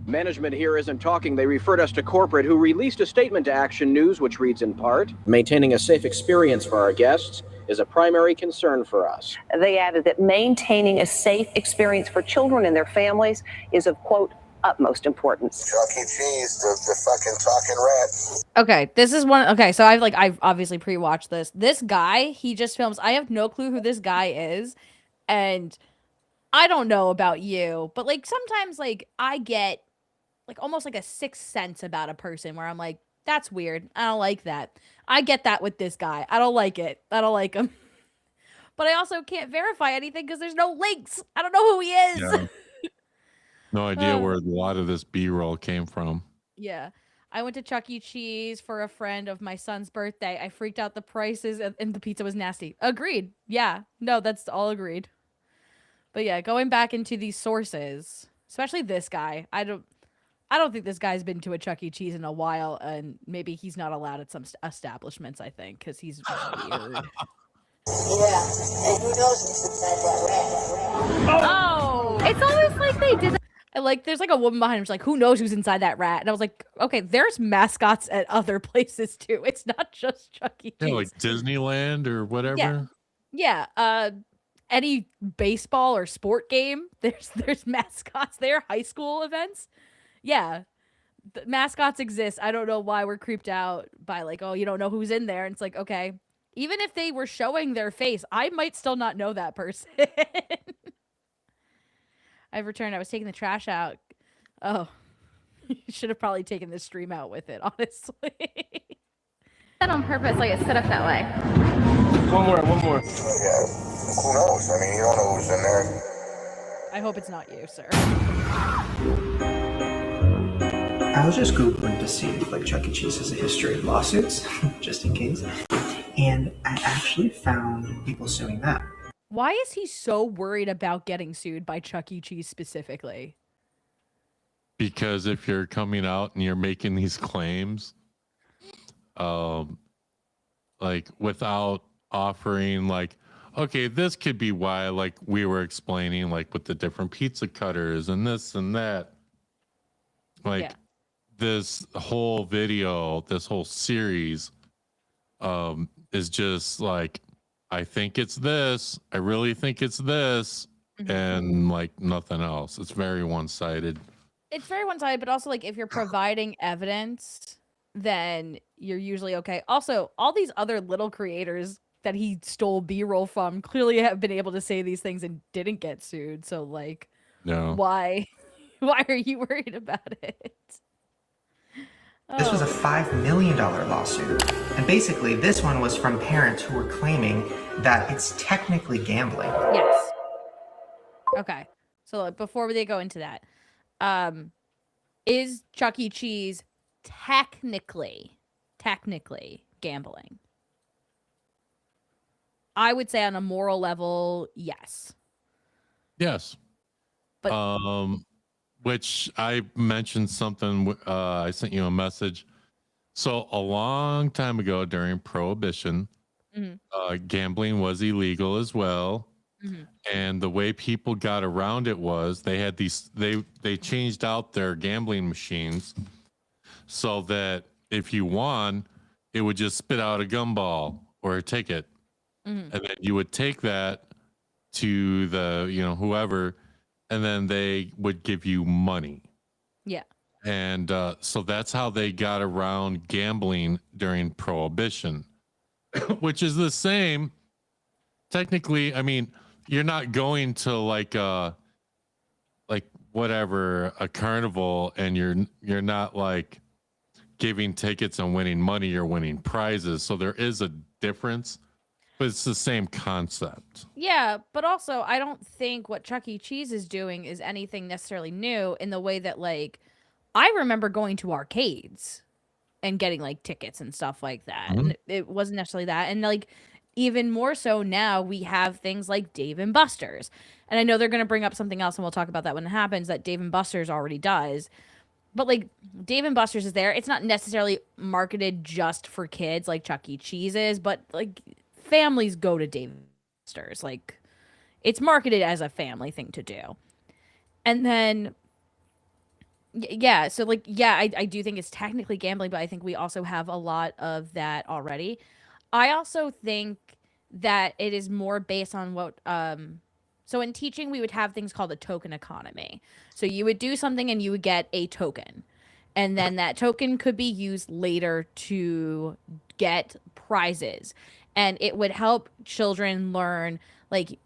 Management here isn't talking. They referred us to corporate, who released a statement to Action News, which reads in part, maintaining a safe experience for our guests is a primary concern for us. They added that maintaining a safe experience for children and their families is of, quote, utmost importance. Chuck E. Cheese, the fucking talking rat. Okay, this is one. Okay, so I've obviously pre-watched this. This guy, he just films. I have no clue who this guy is, and I don't know about you, but like sometimes like I get like almost like a sixth sense about a person where I'm like, that's weird. I don't like that. I get that with this guy. I don't like it. I don't like him. But I also can't verify anything because there's no links. I don't know who he is. Yeah. No idea where a lot of this B-roll came from. Yeah. I went to Chuck E. Cheese for a friend of my son's birthday. I freaked out the prices and the pizza was nasty. Agreed. Yeah. No, that's all agreed. But yeah, going back into these sources, especially this guy, I don't think this guy's been to a Chuck E. Cheese in a while, and maybe he's not allowed at some establishments, I think, because he's weird. Yeah, and who knows what's inside that rat? Oh! It's always like they did that. And like, there's like a woman behind him. She's like, who knows who's inside that rat? And I was like, okay, there's mascots at other places too. It's not just Chuck E. Cheese. Yeah, like Disneyland or whatever. Yeah. Any baseball or sport game, there's mascots there. High school events. Yeah. The mascots exist. I don't know why we're creeped out by like, oh, you don't know who's in there. And it's like, okay, even if they were showing their face, I might still not know that person. I've returned. I was taking the trash out. Oh, you should have probably taken the stream out with it, honestly. That on purpose, like it's set up that way. One more. Yeah, who knows? I mean, you don't know who's in there. I hope it's not you, sir. I was just Googling to see if like Chuck E. Cheese has a history of lawsuits, just in case. And I actually found people suing them. Why is he so worried about getting sued by Chuck E. Cheese specifically? Because if you're coming out and you're making these claims, like without offering like, okay, this could be why, like we were explaining, like with the different pizza cutters and this and that. Like this whole video, this whole series, is just like, I think it's this. I really think it's this, and like nothing else. It's very one-sided. It's very one-sided, but also like if you're providing evidence, then you're usually okay. Also, all these other little creators that he stole B-roll from clearly have been able to say these things and didn't get sued. So like, No. why are you worried about it? This was a $5 million lawsuit. And basically, this one was from parents who were claiming that it's technically gambling. Yes. Okay. So like, before they go into that, is Chuck E. Cheese technically gambling? I would say on a moral level, yes. Yes. But which I mentioned something, I sent you a message. So a long time ago during Prohibition, gambling was illegal as well. And the way people got around it was they had these, they changed out their gambling machines so that if you won, it would just spit out a gumball or a ticket. And then you would take that to the, whoever, and then they would give you money. Yeah. And so that's how they got around gambling during Prohibition, which is the same. Technically, I mean, you're not going to like whatever, a carnival, and you're not like giving tickets and winning money, you're winning prizes. So there is a difference. But it's the same concept. Yeah, but also I don't think what Chuck E. Cheese is doing is anything necessarily new in the way that like I remember going to arcades and getting like tickets and stuff like that. And it wasn't necessarily that. And like even more so now we have things like Dave and Buster's. And I know they're going to bring up something else and we'll talk about that when it happens that Dave and Buster's already does. But like Dave and Buster's is there. It's not necessarily marketed just for kids like Chuck E. Cheese is, but like families go to Dave and Buster's. Like it's marketed as a family thing to do. And then so like I do think it's technically gambling, but I think we also have a lot of that already. I also think that it is more based on what so in teaching we would have things called a token economy. So you would do something and you would get a token. And then that token could be used later to get prizes. And it would help children learn like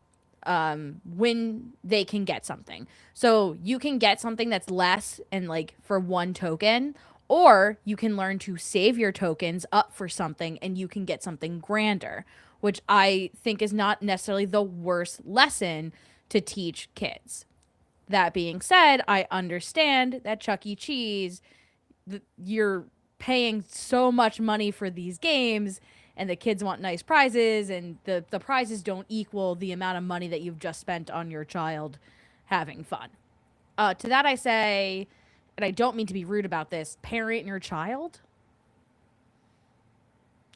when they can get something. So you can get something that's less and like for one token, or you can learn to save your tokens up for something and you can get something grander, which I think is not necessarily the worst lesson to teach kids. That being said, I understand that Chuck E. Cheese, you're paying so much money for these games and the kids want nice prizes and the prizes don't equal the amount of money that you've just spent on your child having fun. To that I say, and I don't mean to be rude about this, parent your child.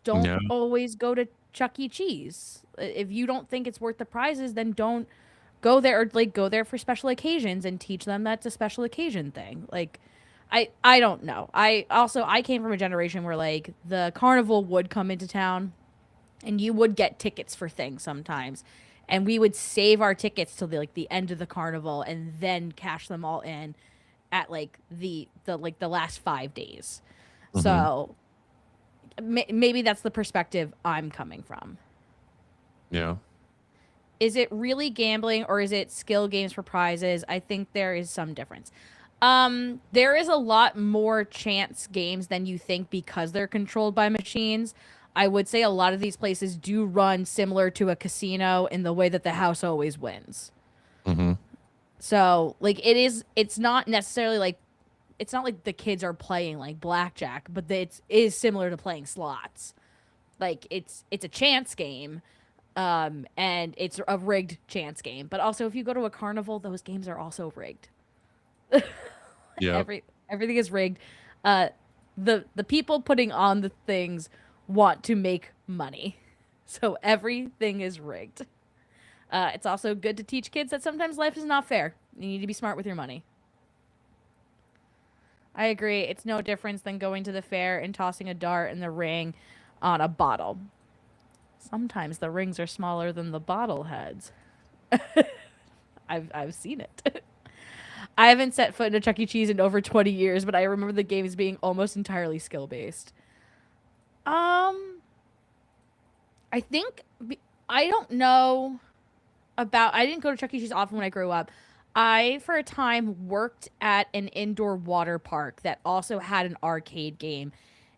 Don't always go to Chuck E. Cheese. If you don't think it's worth the prizes, then don't go there, or like go there for special occasions and teach them that's a special occasion thing. Like I don't know. I came from a generation where like the carnival would come into town and you would get tickets for things sometimes. And we would save our tickets till the end of the carnival and then cash them all in at like the last 5 days. So maybe that's the perspective I'm coming from. Yeah. Is it really gambling or is it skill games for prizes? I think there is some difference. There is a lot more chance games than you think because they're controlled by machines. I would say a lot of these places do run similar to a casino in the way that the house always wins. Mm-hmm. So, like, it's not necessarily like, it's not like the kids are playing like blackjack, but it is similar to playing slots. Like, it's a chance game, and it's a rigged chance game. But also, if you go to a carnival, those games are also rigged. Yeah. Everything is rigged. The people putting on the things want to make money, so everything is rigged. It's also good to teach kids that sometimes life is not fair. You need to be smart with your money. I agree. It's no difference than going to the fair and tossing a dart in the ring on a bottle. Sometimes the rings are smaller than the bottle heads. I've seen it. I haven't set foot in a Chuck E. Cheese in over 20 years, but I remember the games being almost entirely skill-based. I think... I don't know about... I didn't go to Chuck E. Cheese often when I grew up. I, for a time, worked at an indoor water park that also had an arcade game,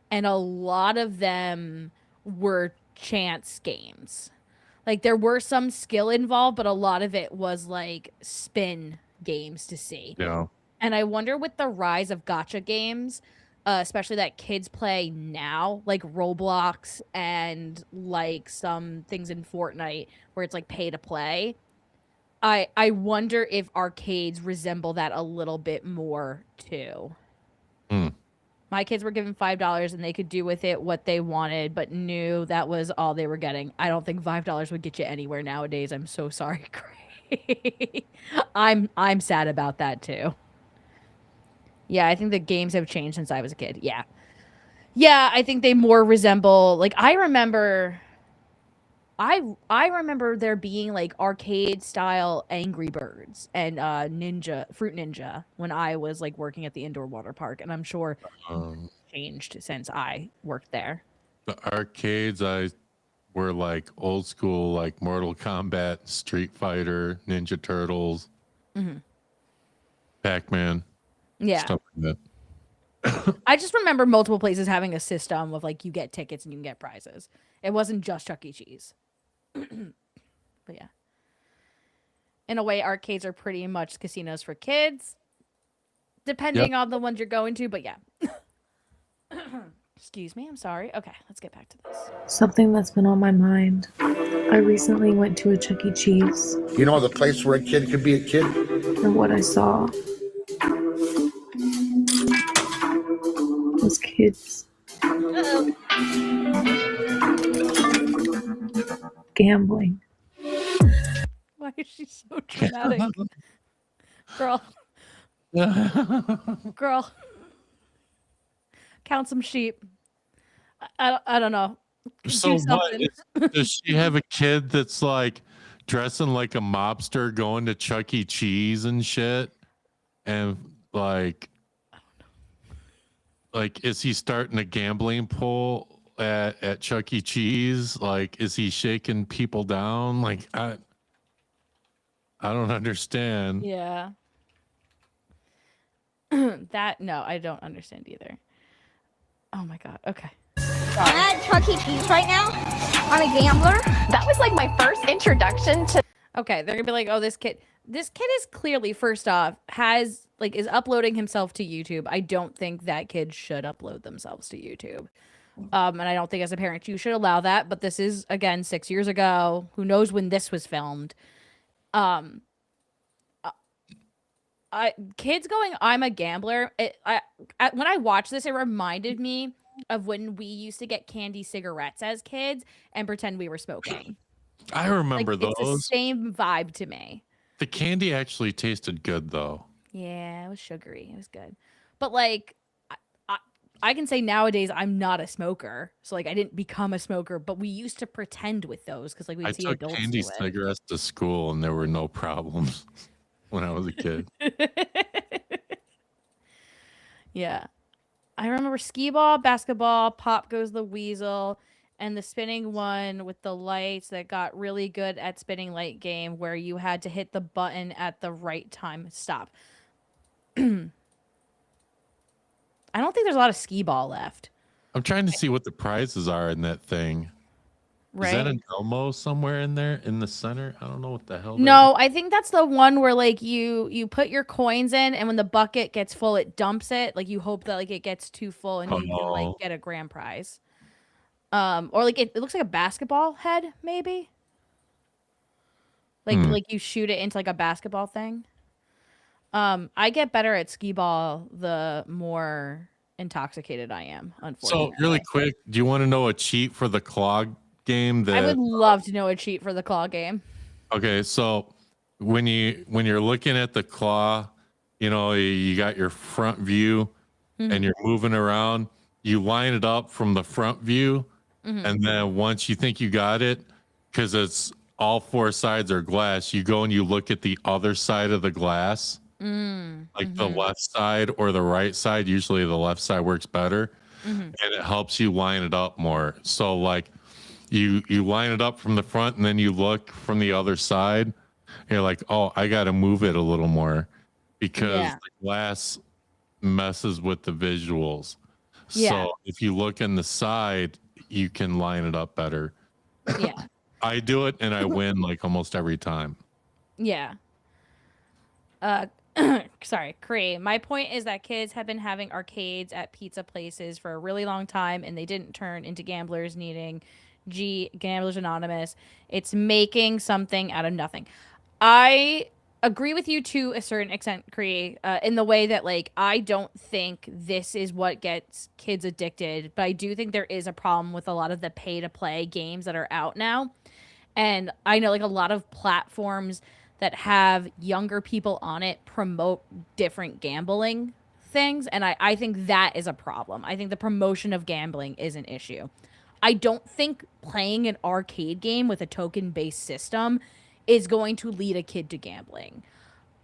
and a lot of them were chance games. Like, there were some skill involved, but a lot of it was, like, spin games to see. Yeah. And I wonder with the rise of gacha games, especially that kids play now, like Roblox and, like, some things in Fortnite where it's, like, pay to play, I wonder if arcades resemble that a little bit more, too. My kids were given $5 and they could do with it what they wanted, but knew that was all they were getting. I don't think $5 would get you anywhere nowadays. I'm so sorry, Gray. I'm sad about that, too. Yeah, I think the games have changed since I was a kid. Yeah. Yeah, I think they more resemble... Like, I remember there being like arcade style Angry Birds and Fruit Ninja when I was like working at the indoor water park, and I'm sure changed since I worked there. The arcades were like old school, like Mortal Kombat, Street Fighter, Ninja Turtles, Pac-Man. Yeah. Stuff like that. I just remember multiple places having a system of like you get tickets and you can get prizes. It wasn't just Chuck E. Cheese. But yeah. In a way, arcades are pretty much casinos for kids. Depending on the ones you're going to, but yeah. Excuse me, I'm sorry. Okay, let's get back to this. Something that's been on my mind. I recently went to a Chuck E. Cheese. You know, the place where a kid could be a kid? And what I saw was kids gambling. Why is she so dramatic? Girl. Girl. Count some sheep. I don't know. So what? Does she have a kid that's like dressing like a mobster going to Chuck E. Cheese and shit? And like is he starting a gambling pool at Chuck E. Cheese? Like, is he shaking people down? Like, I don't understand. Yeah. No, I don't understand either. Oh my god. Okay. I'm at Chuck E. Cheese right now. I'm a gambler. That was like my first introduction to. Okay, they're gonna be like, oh, this kid is clearly, first off, is uploading himself to YouTube. I don't think that kid should upload themselves to YouTube. And I don't think as a parent you should allow that, but this is, again, 6 years ago. Who knows when this was filmed? Kids going, I'm a gambler. When I watched this, it reminded me of when we used to get candy cigarettes as kids and pretend we were smoking. I remember those. It's the same vibe to me. The candy actually tasted good, though. Yeah, it was sugary. It was good. But, like, I can say nowadays I'm not a smoker. So, like, I didn't become a smoker, but we used to pretend with those because, like, we'd see adults do it. I took candy cigarettes to school, and there were no problems when I was a kid. Yeah. I remember skee ball, basketball, Pop Goes the Weasel, and the spinning one with the lights that got really good at spinning light game where you had to hit the button at the right time. Stop. I don't think there's a lot of skee ball left. I'm trying to see what the prizes are in that thing. Right. Is that an Elmo somewhere in there in the center? I don't know what the hell. No, I think that's the one where like you put your coins in, and when the bucket gets full, it dumps it. Like you hope that like it gets too full, and you can like get a grand prize. Or like it looks like a basketball head, maybe. Like you shoot it into like a basketball thing. I get better at skee ball the more intoxicated I am, unfortunately. So really quick, do you want to know a cheat for the claw game? I would love to know a cheat for the claw game. Okay, so when you're looking at the claw, you know, you got your front view and you're moving around, you line it up from the front view, and then once you think you got it, because it's all four sides are glass, you go and you look at the other side of the glass, like the left side or the right side. Usually the left side works better, and it helps you line it up more. So like you line it up from the front, and then you look from the other side, and you're like, oh, I got to move it a little more because the glass messes with the visuals. So if you look in the side, you can line it up better. Yeah. I do it and I win like almost every time. Yeah. Sorry, Cree. My point is that kids have been having arcades at pizza places for a really long time, and they didn't turn into gamblers needing Gamblers Anonymous. It's making something out of nothing. I agree with you to a certain extent, Cree, in the way that like I don't think this is what gets kids addicted, but I do think there is a problem with a lot of the pay-to-play games that are out now. And I know like a lot of platforms that have younger people on it promote different gambling things, and I think that is a problem. I think the promotion of gambling is an issue. I don't think playing an arcade game with a token-based system is going to lead a kid to gambling.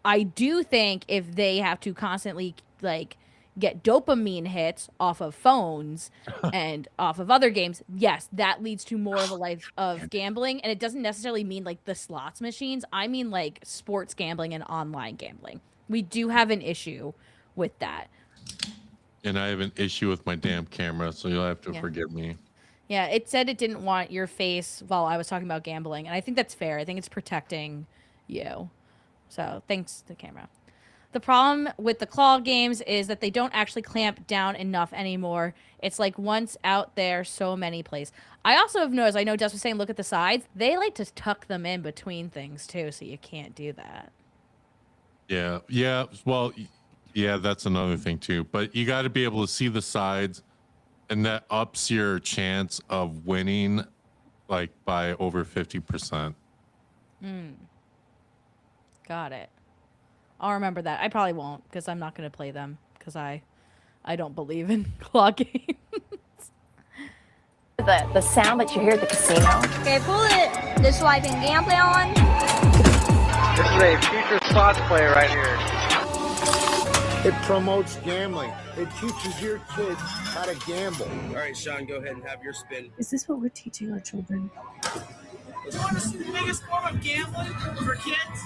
I do think if they have to constantly like get dopamine hits off of phones and off of other games, yes, that leads to more of a life of gambling. And it doesn't necessarily mean like the slots machines. I mean like sports gambling and online gambling. We do have an issue with that. And I have an issue with my damn camera, so you'll have to forgive me. Yeah, it said it didn't want your face while I was talking about gambling, and I think that's fair. I think it's protecting you. So thanks to the camera. The problem with the claw games is that they don't actually clamp down enough anymore. It's like once out there, so many plays. I also have noticed, I know Dust was saying look at the sides. They like to tuck them in between things too, so you can't do that. Yeah, yeah. Well, yeah, that's another thing too. But you got to be able to see the sides, and that ups your chance of winning like by over 50%. Got it. I'll remember that. I probably won't because I'm not going to play them because I don't believe in claw games. The sound that you hear at the casino. Okay, pull it. This is what I can gamble on. This is a future slots player right here. It promotes gambling. It teaches your kids how to gamble. All right, Sean, go ahead and have your spin. Is this what we're teaching our children? You want to see the biggest form of gambling for kids?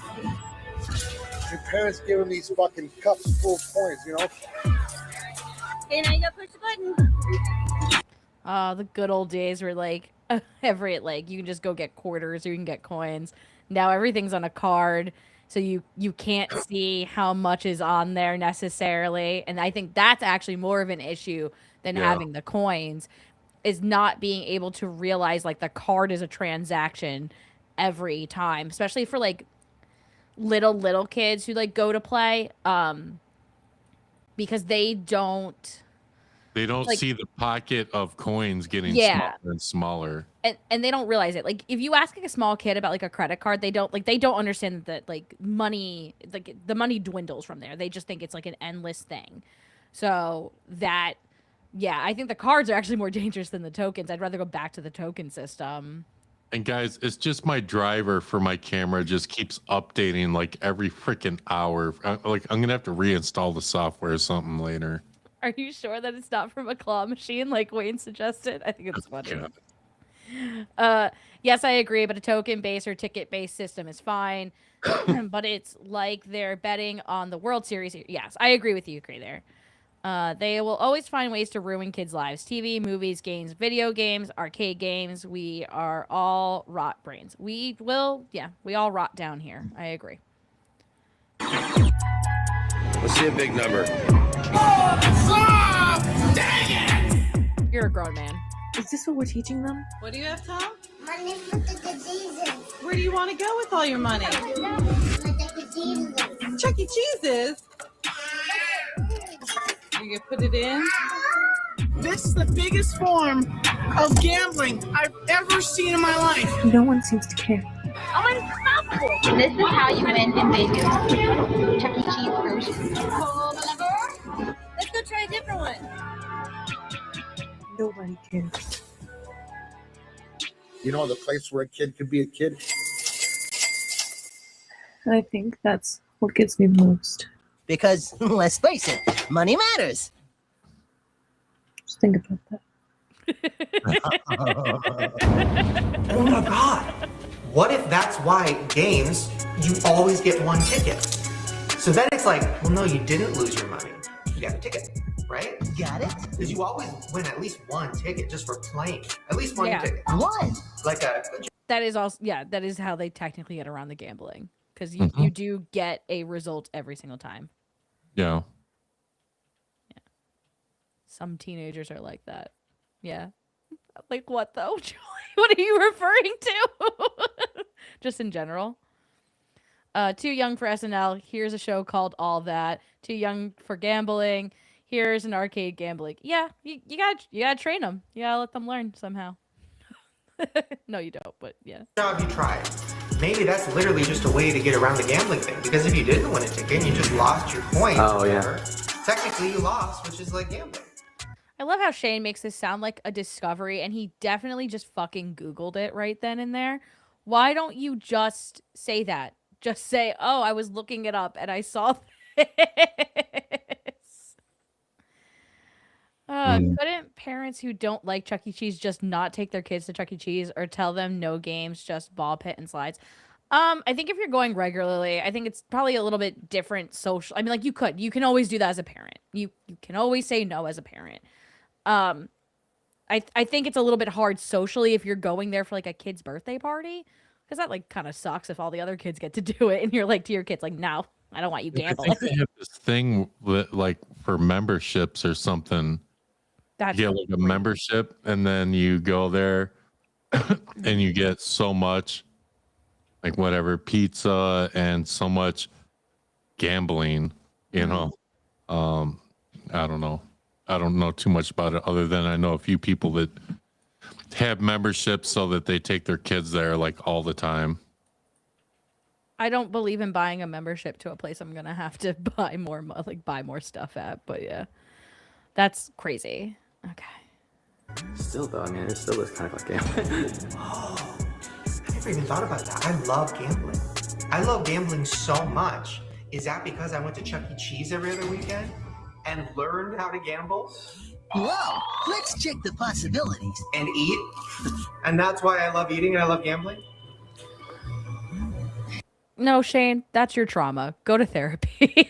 Your parents give them these fucking cups full of coins, you know? Okay, now you gotta push the button. The good old days where like every like you can just go get quarters or you can get coins. Now everything's on a card, so you can't see how much is on there necessarily. And I think that's actually more of an issue than having the coins, is not being able to realize like the card is a transaction every time, especially for like little kids who like go to play, because they don't like, see the pocket of coins getting smaller and smaller, and they don't realize it. Like if you ask like a small kid about like a credit card, they don't understand that like money, like the money dwindles from there. They just think it's like an endless thing. So that I think the cards are actually more dangerous than the tokens. I'd rather go back to the token system. And guys, it's just my driver for my camera just keeps updating like every freaking hour. Like I'm gonna have to reinstall the software or something later. Are you sure that it's not from a claw machine like Wayne suggested? I think it's funny. Yes, I agree, but a token-based or ticket-based system is fine. But it's like they're betting on the World Series. Yes, I agree with you, Cree, there. They will always find ways to ruin kids' lives. TV, movies, games, video games, arcade games. We are all rot brains. We all rot down here. I agree. Let's see a big number. You're a grown man. Is this what we're teaching them? What do you have, Tom? Money for the Jesus. Where do you want to go with all your money? Chuck E. Cheese's. You can put it in. This is the biggest form of gambling I've ever seen in my life. No one seems to care. Unstoppable. This is how you win in Vegas. Chuck E. Cheese version. Let's go try a different one. Nobody cares. You know, the place where a kid could be a kid. I think that's what gets me most. Because, let's face it, money matters. Just think about that. Oh my God. What if that's why games, you always get one ticket? So then it's like, well, no, you didn't lose your money. You got a ticket, right? Got it? Because you always win at least one ticket just for playing. At least one ticket. One. Like a. That is also that is how they technically get around the gambling, because you do get a result every single time. Yeah. Some teenagers are like that. Yeah. Like what though, Julie? What are you referring to? Just in general. Too young for SNL. Here's a show called All That. Too young for gambling. Here's an arcade gambling. Yeah, you gotta train them. You gotta let them learn somehow. No, you don't. But yeah. Job you tried. Maybe that's literally just a way to get around the gambling thing. Because if you didn't win a ticket and you just lost your points, technically you lost, which is like gambling. I love how Shane makes this sound like a discovery, and he definitely just fucking Googled it right then and there. Why don't you just say that? Just say, oh, I was looking it up and I saw this. Couldn't parents who don't like Chuck E. Cheese just not take their kids to Chuck E. Cheese, or tell them no games, just ball pit and slides? I think if you're going regularly, I think it's probably a little bit different social. I mean, like you can always do that as a parent. You can always say no as a parent. I think it's a little bit hard socially if you're going there for like a kid's birthday party, because that like kind of sucks if all the other kids get to do it and you're like to your kids like, no, I don't want you gambling. I think they have this thing with, like, for memberships or something. That's you get like a membership, and then you go there and you get so much, like whatever, pizza and so much gambling, you know. I don't know. I don't know too much about it, other than I know a few people that have memberships so that they take their kids there like all the time. I don't believe in buying a membership to a place I'm gonna have to buy more stuff at, but yeah, that's crazy. Okay. Still though, I mean, it still is kind of like gambling. Oh, I never even thought about that. I love gambling. I love gambling so much. Is that because I went to Chuck E. Cheese every other weekend and learned how to gamble? Wow, let's check the possibilities. And eat? And that's why I love eating and I love gambling? No, Shane, that's your trauma. Go to therapy.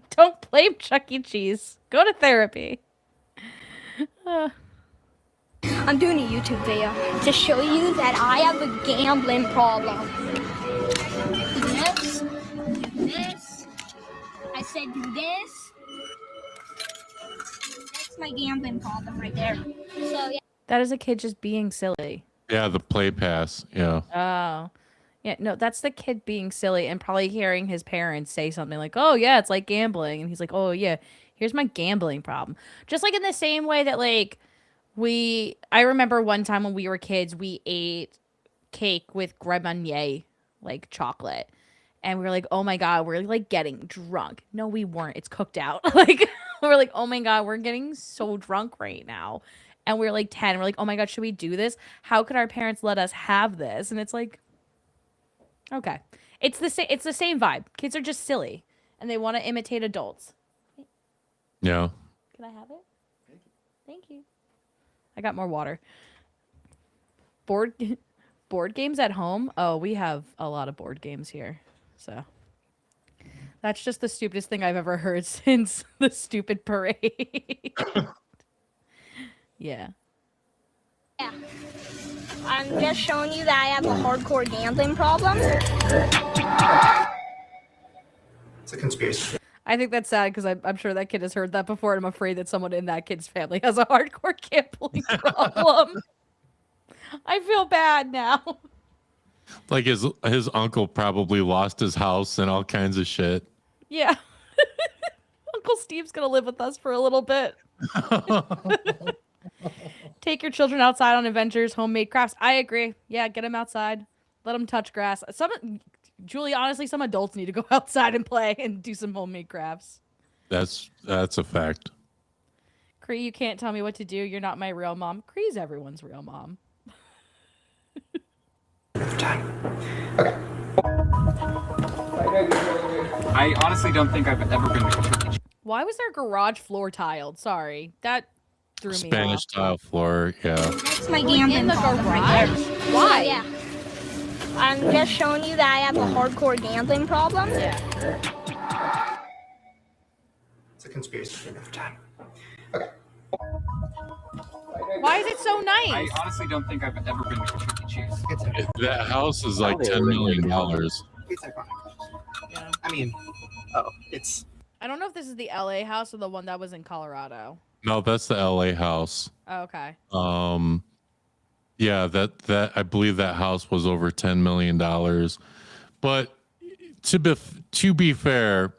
Don't blame Chuck E. Cheese. Go to therapy. I'm doing a YouTube video to show you that I have a gambling problem. Do this. Do this. I said do this. That's my gambling problem right there. So yeah. That is a kid just being silly. Yeah, the play pass. Yeah. Oh. Yeah, no, that's the kid being silly and probably hearing his parents say something like, oh, yeah, it's like gambling. And he's like, oh, yeah, here's my gambling problem. Just like in the same way that, like, I remember one time when we were kids, we ate cake with Grand Marnier, like chocolate. And we were like, oh, my God, we're, like, getting drunk. No, we weren't. It's cooked out. Like, we're like, oh, my God, we're getting so drunk right now. And we're, like, 10. We're like, oh, my God, should we do this? How could our parents let us have this? And it's like, okay. It's the same vibe. Kids are just silly and they want to imitate adults. Yeah. Can I have it? Thank you. I got more water. Board games at home? Oh, we have a lot of board games here. So That's just the stupidest thing I've ever heard since the stupid parade. Yeah. Yeah. I'm just showing you that I have a hardcore gambling problem. It's a conspiracy. I think that's sad because I'm sure that kid has heard that before, and I'm afraid that someone in that kid's family has a hardcore gambling problem. I feel bad now. Like his uncle probably lost his house and all kinds of shit. Yeah. Uncle Steve's gonna live with us for a little bit. Take your children outside on adventures, homemade crafts. I agree. Yeah, get them outside. Let them touch grass. Julie, honestly, some adults need to go outside and play and do some homemade crafts. That's a fact. Cree, you can't tell me what to do. You're not my real mom. Cree's everyone's real mom. I honestly don't think I've ever been to a Chuck E. Cheese. Why was their garage floor tiled? Sorry. That threw me Spanish off. tile floor, yeah. That's my gambling In the problem garage? right there. Why? Yeah. I'm just showing you that I have a hardcore gambling problem. Yeah. It's a conspiracy for enough time. Why is it so nice? I honestly don't think I've ever been to a Chuck E. Cheese. That house is like $10 million. It's iconic. I mean, it's. I don't know if this is the LA house or the one that was in Colorado. No, that's the LA house. Oh, okay. Yeah, that I believe that house was over $10 million. But to be fair,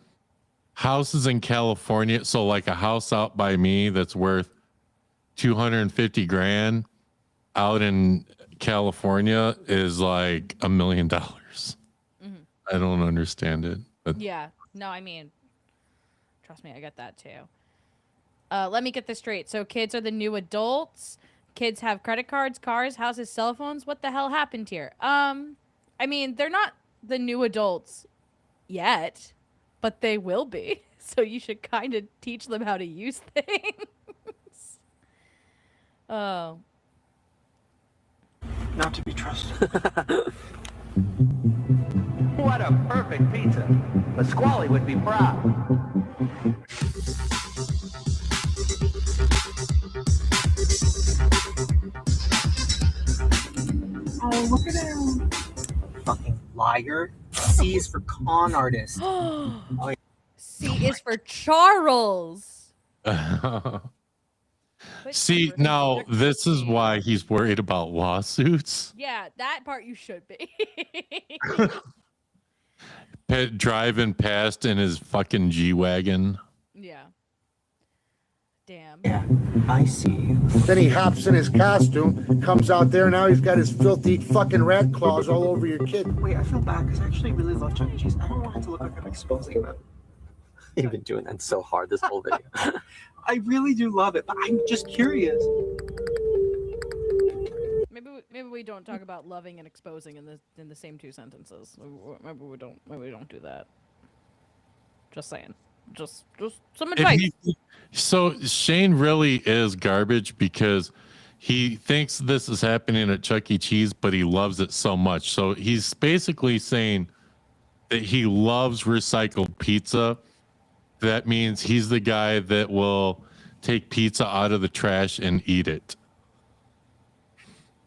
houses in California, so like a house out by me that's worth 250 grand out in California is like $1 million. I don't understand it. But Yeah. No, I mean, trust me, I get that too. Let me get this straight. So kids are the new adults. Kids have credit cards, cars, houses, cell phones. What the hell happened here? I mean, they're not the new adults yet, but they will be. So you should kind of teach them how to use things. Oh. Not to be trusted. What a perfect pizza. Pasquale would be proud. Oh, look at him. Fucking liar. C is for con artist. C is for Charles. see, now this is why he's worried about lawsuits. Yeah, that part you should be. Driving past in his fucking G-Wagon. Yeah. Damn. Yeah, I see. Then he hops in his costume, comes out there, now he's got his filthy fucking rat claws all over your kid. Wait, I feel bad because I actually really love Chuck E. Cheese. I don't want it to look like I'm exposing them. You've been doing that so hard this whole video. I really do love it, but I'm just curious. Maybe we don't talk about loving and exposing in the same two sentences. Maybe we don't do that. Just saying. Just some advice. So Shane really is garbage because he thinks this is happening at Chuck E. Cheese, but he loves it so much. So he's basically saying that he loves recycled pizza. That means he's the guy that will take pizza out of the trash and eat it.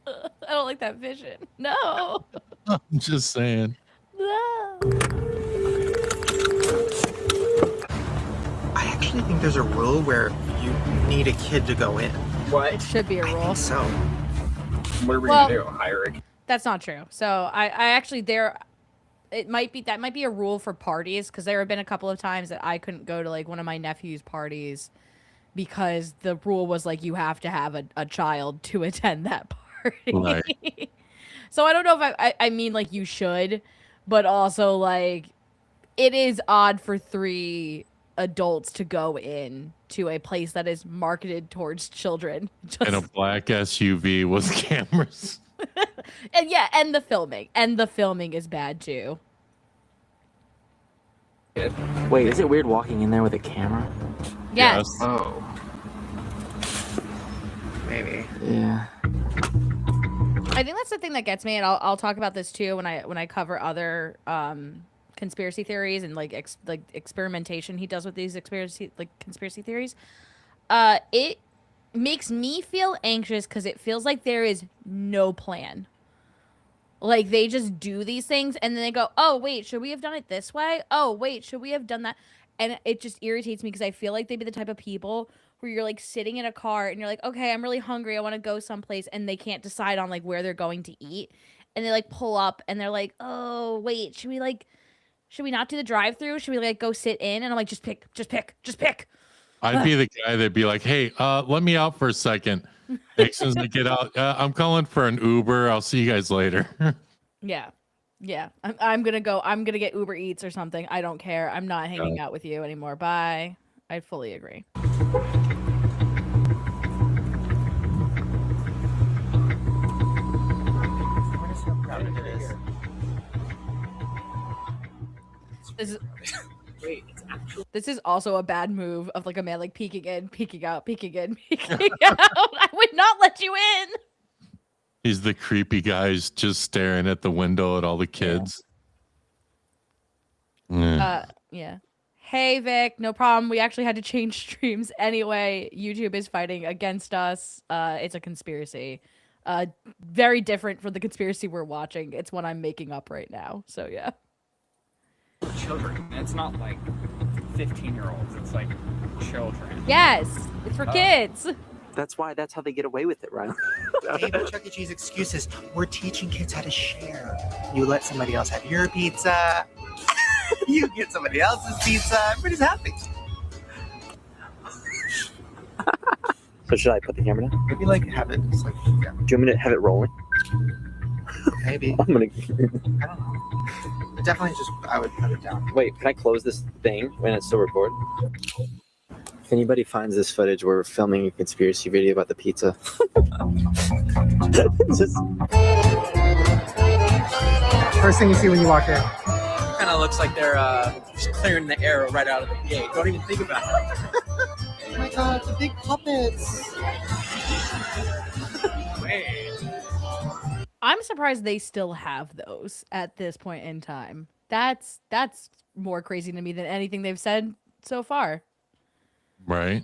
I don't like that vision. No. I'm just saying. No. I actually think there's a rule where you need a kid to go in. What? It should be a rule. I think so. What are we Well, gonna do? Hire a That's not true. So I actually that might be a rule for parties because there have been a couple of times that I couldn't go to like one of my nephew's parties because the rule was like you have to have a child to attend that party. Right. So I don't know if I mean like you should, but also like it is odd for 3 adults to go in to a place that is marketed towards children. In a black SUV with cameras. And yeah, and the filming is bad too. Wait, is it weird walking in there with a camera? Yes. Oh. Maybe. Yeah. I think that's the thing that gets me, and I'll talk about this too when I cover other conspiracy theories and like experimentation he does with these conspiracy theories, it makes me feel anxious because it feels like there is no plan. Like they just do these things and then they go, oh wait, should we have done it this way? Oh wait, should we have done that? And it just irritates me because I feel like they'd be the type of people where you're like sitting in a car and you're like, okay, I'm really hungry, I want to go someplace, and they can't decide on like where they're going to eat, and they like pull up and they're like, oh wait, should we not do the drive-through? Should we like go sit in? And I'm like, just pick. I'd be the guy that'd be like, hey, let me out for a second. As soon as I get out, I'm calling for an Uber. I'll see you guys later. Yeah. I'm gonna get Uber Eats or something. I don't care. I'm not hanging out with you anymore. Bye. I fully agree. This is also a bad move of like a man like peeking in, peeking out, peeking in, peeking out. I would not let you in. He's the creepy guys just staring at the window at all the kids. Yeah. Hey Vic, no problem. We actually had to change streams anyway. YouTube is fighting against us. It's a conspiracy. Very different from the conspiracy we're watching. It's one I'm making up right now. So yeah. Children. It's not like 15-year-olds. It's like children. Yes, it's for kids. That's how they get away with it, right? Hey, but Chuck E. Cheese excuses. We're teaching kids how to share. You let somebody else have your pizza. You get somebody else's pizza. Everybody's happy. So should I put the camera down? Maybe like have it. Just like, yeah. Do you want me to have it rolling? Maybe. I'm gonna. I don't know. But definitely I would put it down. Wait, can I close this thing when it's still recording? If anybody finds this footage, we're filming a conspiracy video about the pizza. First thing you see when you walk in. Kind of looks like they're just clearing the air right out of the gate. Don't even think about it. Oh my god, the big puppets. Wait. I'm surprised they still have those at this point in time. That's more crazy to me than anything they've said so far. Right.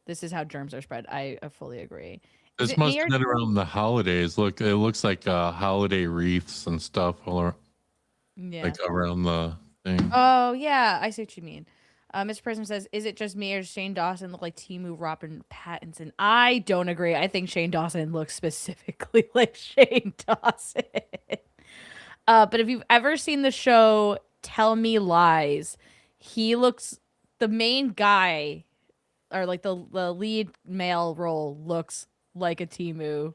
This is how germs are spread. I fully agree. This must have been around the holidays. Look, it looks like holiday wreaths and stuff all around, like around the thing. Oh yeah, I see what you mean. Mr. Prism says, "Is it just me or does Shane Dawson look like Temu Robert Pattinson?" I don't agree. I think Shane Dawson looks specifically like Shane Dawson. But if you've ever seen the show Tell Me Lies, he looks the main guy, or like the lead male role looks like a Temu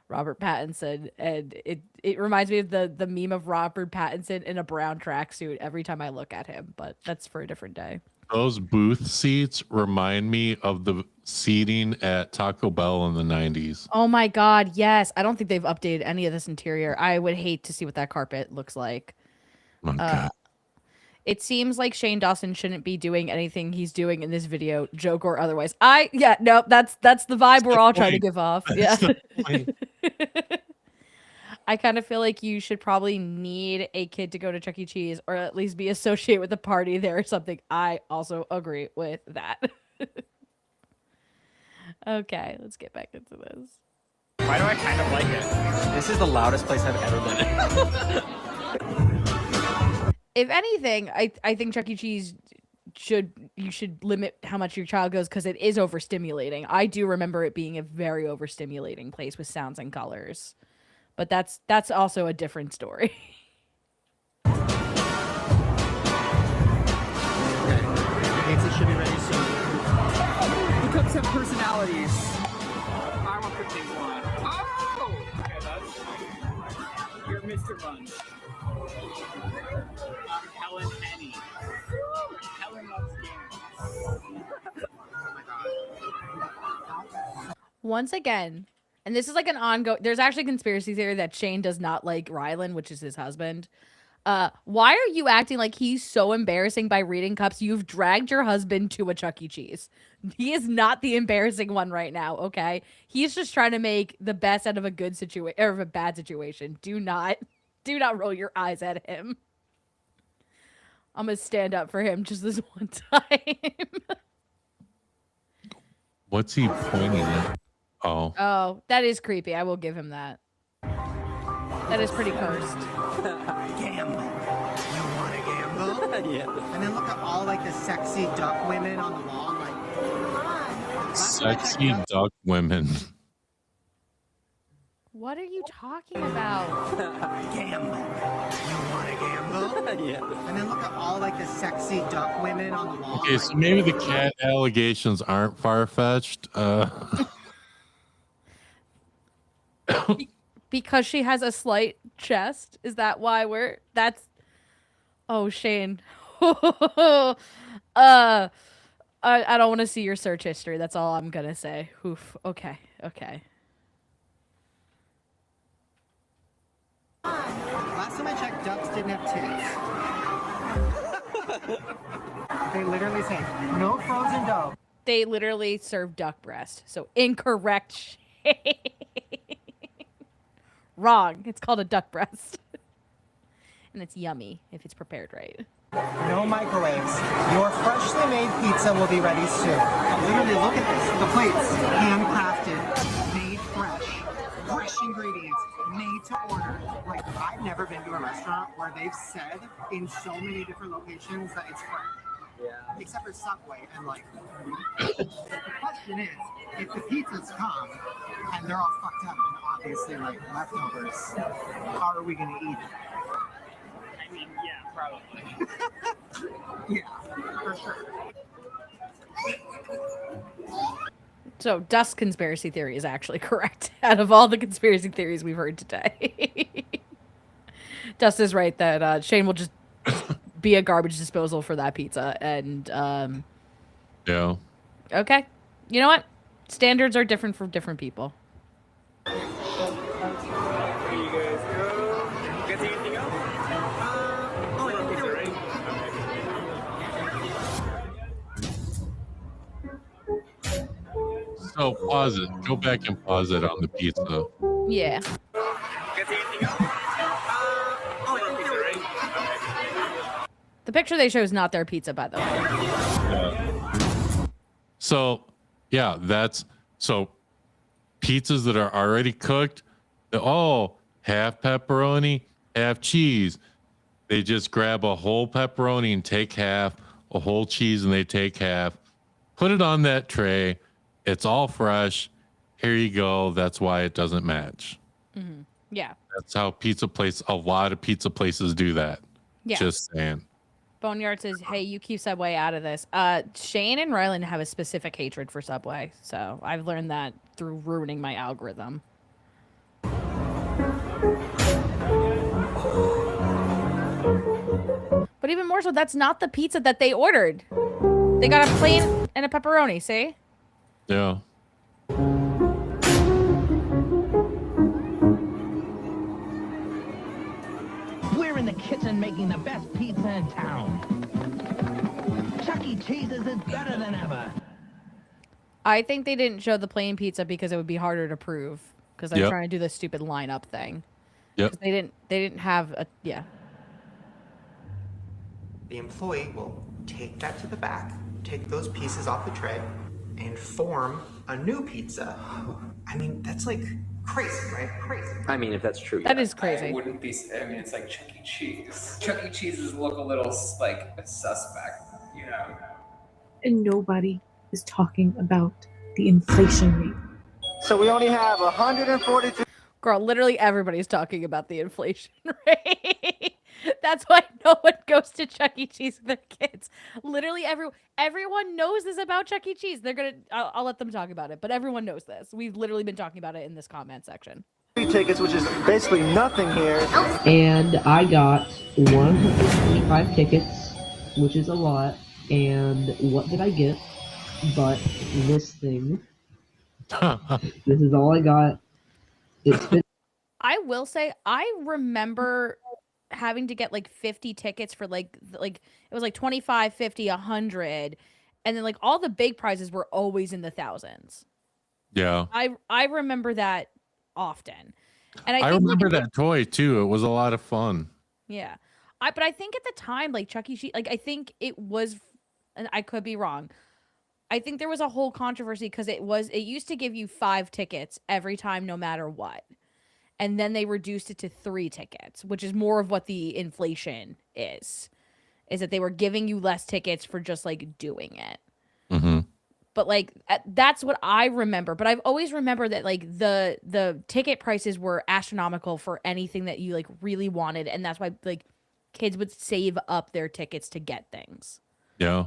Robert Pattinson, and it reminds me of the meme of Robert Pattinson in a brown tracksuit every time I look at him. But that's for a different day. Those booth seats remind me of the seating at Taco Bell in the 90s. Oh my god, yes. I don't think they've updated any of this interior. I would hate to see what that carpet looks like. Oh, God. It seems like Shane Dawson shouldn't be doing anything he's doing in this video, joke or otherwise. That's the vibe we're all trying to give off. Yeah. I kind of feel like you should probably need a kid to go to Chuck E. Cheese or at least be associated with the party there or something. I also agree with that. Okay, let's get back into this. Why do I kind of like it? This is the loudest place I've ever been in. If anything, I think Chuck E. Cheese should limit how much your child goes because it is overstimulating. I do remember it being a very overstimulating place with sounds and colors. But that's also a different story. Pizza should be ready soon. The cooks have personalities. I want the big one. Oh! Okay, that's... You're Mr. Bunch. I'm Helen Henny. Helen loves games. Once again, and this is like an ongoing, there's actually a conspiracy theory that Shane does not like Rylan, which is his husband. Why are you acting like he's so embarrassing by reading cups? You've dragged your husband to a Chuck E. Cheese. He is not the embarrassing one right now, okay? He's just trying to make the best out of a good situation or of a bad situation. Do not roll your eyes at him. I'm gonna stand up for him just this one time. What's he pointing at? Oh. Oh, that is creepy. I will give him that. That is pretty cursed. Gamble. You want to gamble? Yeah. And then look at all like the sexy duck women on the lawn. Like, come on. Last time I checked, Sexy duck women. What are you talking about? Gamble. You want to gamble? Yeah. And then look at all like the sexy duck women on the lawn. Okay, so maybe the cat allegations aren't far-fetched. Because she has a slight chest? Is that why that's Oh, Shane. I don't want to see your search history. That's all I'm gonna say. Oof. Okay. Last time I checked, ducks didn't have tits. They literally say, no frozen dough. They literally serve duck breast. So incorrect. Shane. Wrong. It's called a duck breast. And it's yummy if it's prepared right. No microwaves. Your freshly made pizza will be ready soon. Literally, look at this. The plates, handcrafted, made fresh ingredients, made to order. Like, I've never been to a restaurant where they've said in so many different locations that it's fresh. Yeah. Except for Subway, and like, the question is, if the pizzas come and they're all fucked up and obviously like leftovers, how are we gonna eat it? I mean, yeah, probably. Yeah, for sure. So Dust's conspiracy theory is actually correct out of all the conspiracy theories we've heard today. Dust is right that Shane will just be a garbage disposal for that pizza. And Yeah. okay. You know what? Standards are different for different people. There you guys go. You guys see anything else? So pause it. Go back and pause it on the pizza. Yeah. You guys see anything else? The picture they show is not their pizza, by the way. So, yeah, so pizzas that are already cooked, half pepperoni, half cheese. They just grab a whole pepperoni and take half, a whole cheese and they take half, put it on that tray. It's all fresh. Here you go. That's why it doesn't match. Mm-hmm. Yeah. That's how a lot of pizza places do that. Yeah. Just saying. Boneyard says, hey, you keep Subway out of this. Shane and Ryland have a specific hatred for Subway. So I've learned that through ruining my algorithm. But even more so, that's not the pizza that they ordered. They got a plain and a pepperoni, see? Yeah. We're in the kitchen making the best pizza in town. Chuck E. Cheese's is better than ever. I think they didn't show the plain pizza because it would be harder to prove because they're trying to do this stupid lineup thing. Yep. They didn't have a The employee will take that to the back, take those pieces off the tray, and form a new pizza. I mean, that's like crazy, right? Crazy. I mean, if that's true. That is crazy. I wouldn't be. I mean, it's like Chuck E. Cheese. Chuck E. Cheese's look a little like a suspect, you know. And nobody is talking about the inflation rate. So we only have 142. Girl, literally everybody's talking about the inflation rate. That's why no one goes to Chuck E. Cheese with their kids. Literally everyone knows this about Chuck E. Cheese. I'll let them talk about it, but everyone knows this. We've literally been talking about it in this comment section. Tickets, which is basically nothing here. And I got 125 tickets, which is a lot. And what did I get? But this thing. This is all I got. I will say I remember having to get like 50 tickets for like it was like 25, 50, 100, and then like all the big prizes were always in the thousands. Yeah. I remember that often. And I think remember that toy too. It was a lot of fun. Yeah. But I think at the time, like Chuck E. Cheese, like I think it was, and I could be wrong. I think there was a whole controversy because it used to give you 5 tickets every time, no matter what. And then they reduced it to 3 tickets, which is more of what the inflation is that they were giving you less tickets for just like doing it. Mm-hmm. But like that's what I remember. But I've always remembered that like the ticket prices were astronomical for anything that you like really wanted, and that's why like kids would save up their tickets to get things. Yeah.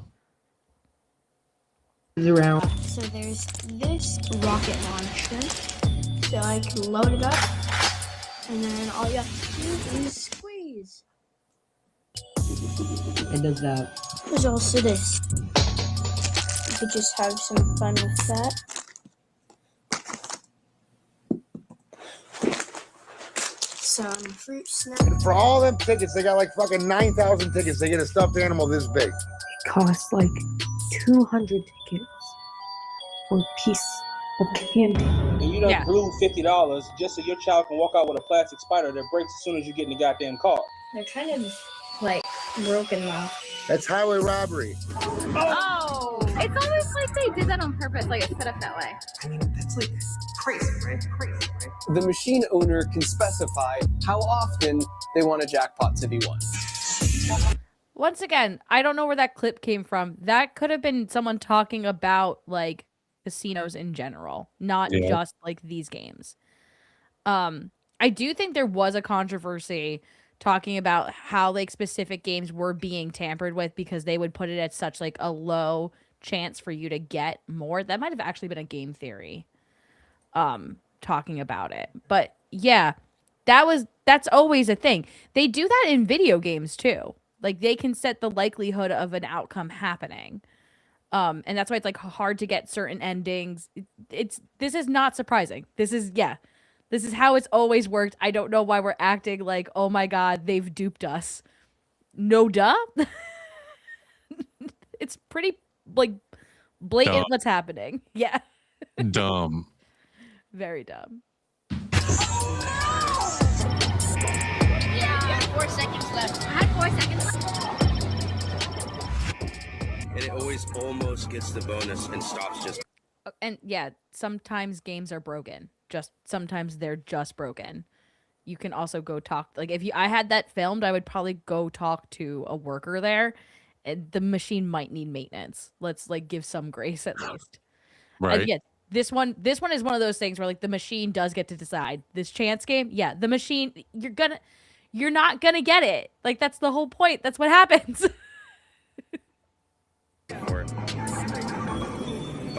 Around. So there's this rocket launcher. So I can load it up, and then all you have to do is squeeze. And does that? There's also this. You could just have some fun with that. Some fruit snacks. For all them tickets, they got like fucking 9,000 tickets. They get a stuffed animal this big. It costs like 200 tickets for a piece of candy. And you done blew $50 just so your child can walk out with a plastic spider that breaks as soon as you get in the goddamn car. They're kind of like broken now. That's highway robbery. Oh, it's almost like they did that on purpose, like it's set up that way. I mean, that's like crazy, right? Crazy, right? The machine owner can specify how often they want a jackpot to be won. Once again, I don't know where that clip came from. That could have been someone talking about like casinos in general, not just like these games. I do think there was a controversy talking about how like specific games were being tampered with because they would put it at such like a low chance for you to get more. That might have actually been a game theory talking about it. But yeah, that's always a thing. They do that in video games too. Like they can set the likelihood of an outcome happening. And that's why it's like hard to get certain endings. This is not surprising. This is how it's always worked. I don't know why we're acting like, oh my God, they've duped us. No duh. It's pretty like blatant Dumb. what's happening. Yeah. Dumb. Very dumb. Yeah, 4 seconds left. I had 4 seconds left. And it always almost gets the bonus and stops just. And yeah, sometimes games are broken. Sometimes they're just broken. You can also go talk, like if I had that filmed, I would probably go talk to a worker there. And the machine might need maintenance. Let's like give some grace at least. Right. And yeah, this one is one of those things where like the machine does get to decide. This chance game, yeah, the machine, you're not gonna get it. Like that's the whole point. That's what happens.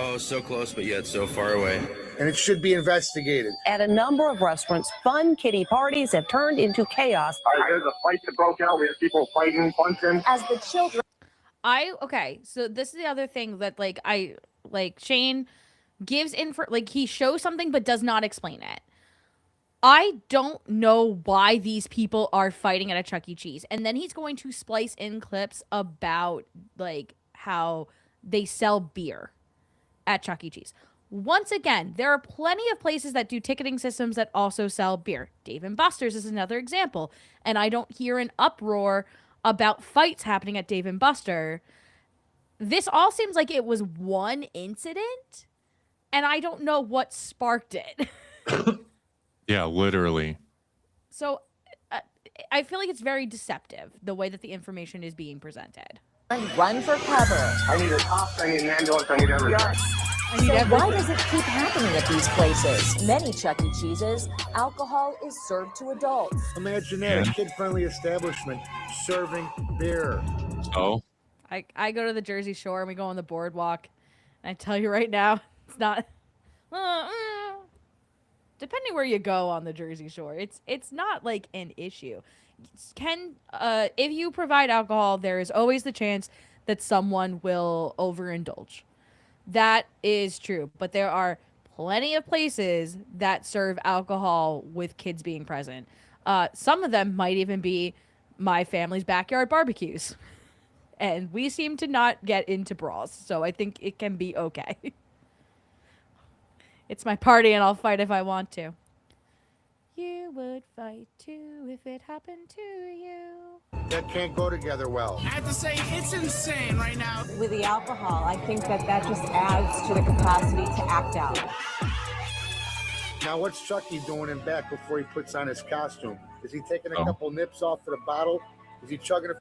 Oh, so close, but yet so far away. And it should be investigated. At a number of restaurants, fun kiddie parties have turned into chaos. There's a fight that broke out. We had people fighting, punching. As the children. Okay, so this is the other thing that Shane gives he shows something but does not explain it. I don't know why these people are fighting at a Chuck E. Cheese. And then he's going to splice in clips about like how they sell beer at Chuck E. Cheese. Once again, there are plenty of places that do ticketing systems that also sell beer. Dave & Buster's is another example. And I don't hear an uproar about fights happening at Dave & Buster. This all seems like it was one incident, and I don't know what sparked it. Yeah, literally. So I feel like it's very deceptive, the way that the information is being presented. Run for cover. I need a cop, I need an ambulance, I need everything. Why does it keep happening at these places? Many Chuck E. Cheeses, alcohol is served to adults. Imagine that, a kid-friendly establishment serving beer. Oh? I go to the Jersey Shore and we go on the boardwalk, and I tell you right now, it's not... depending where you go on the Jersey Shore, it's not like an issue. If you provide alcohol, there is always the chance that someone will overindulge. That is true, but there are plenty of places that serve alcohol with kids being present. Some of them might even be my family's backyard barbecues. And we seem to not get into brawls, so I think it can be okay. It's my party and I'll fight if I want to. You would fight too if it happened to you. That can't go together well. I have to say, it's insane right now. With the alcohol, I think that just adds to the capacity to act out. Now, what's Chucky doing in back before he puts on his costume? Is he taking a couple nips off of the bottle? Is he chugging a...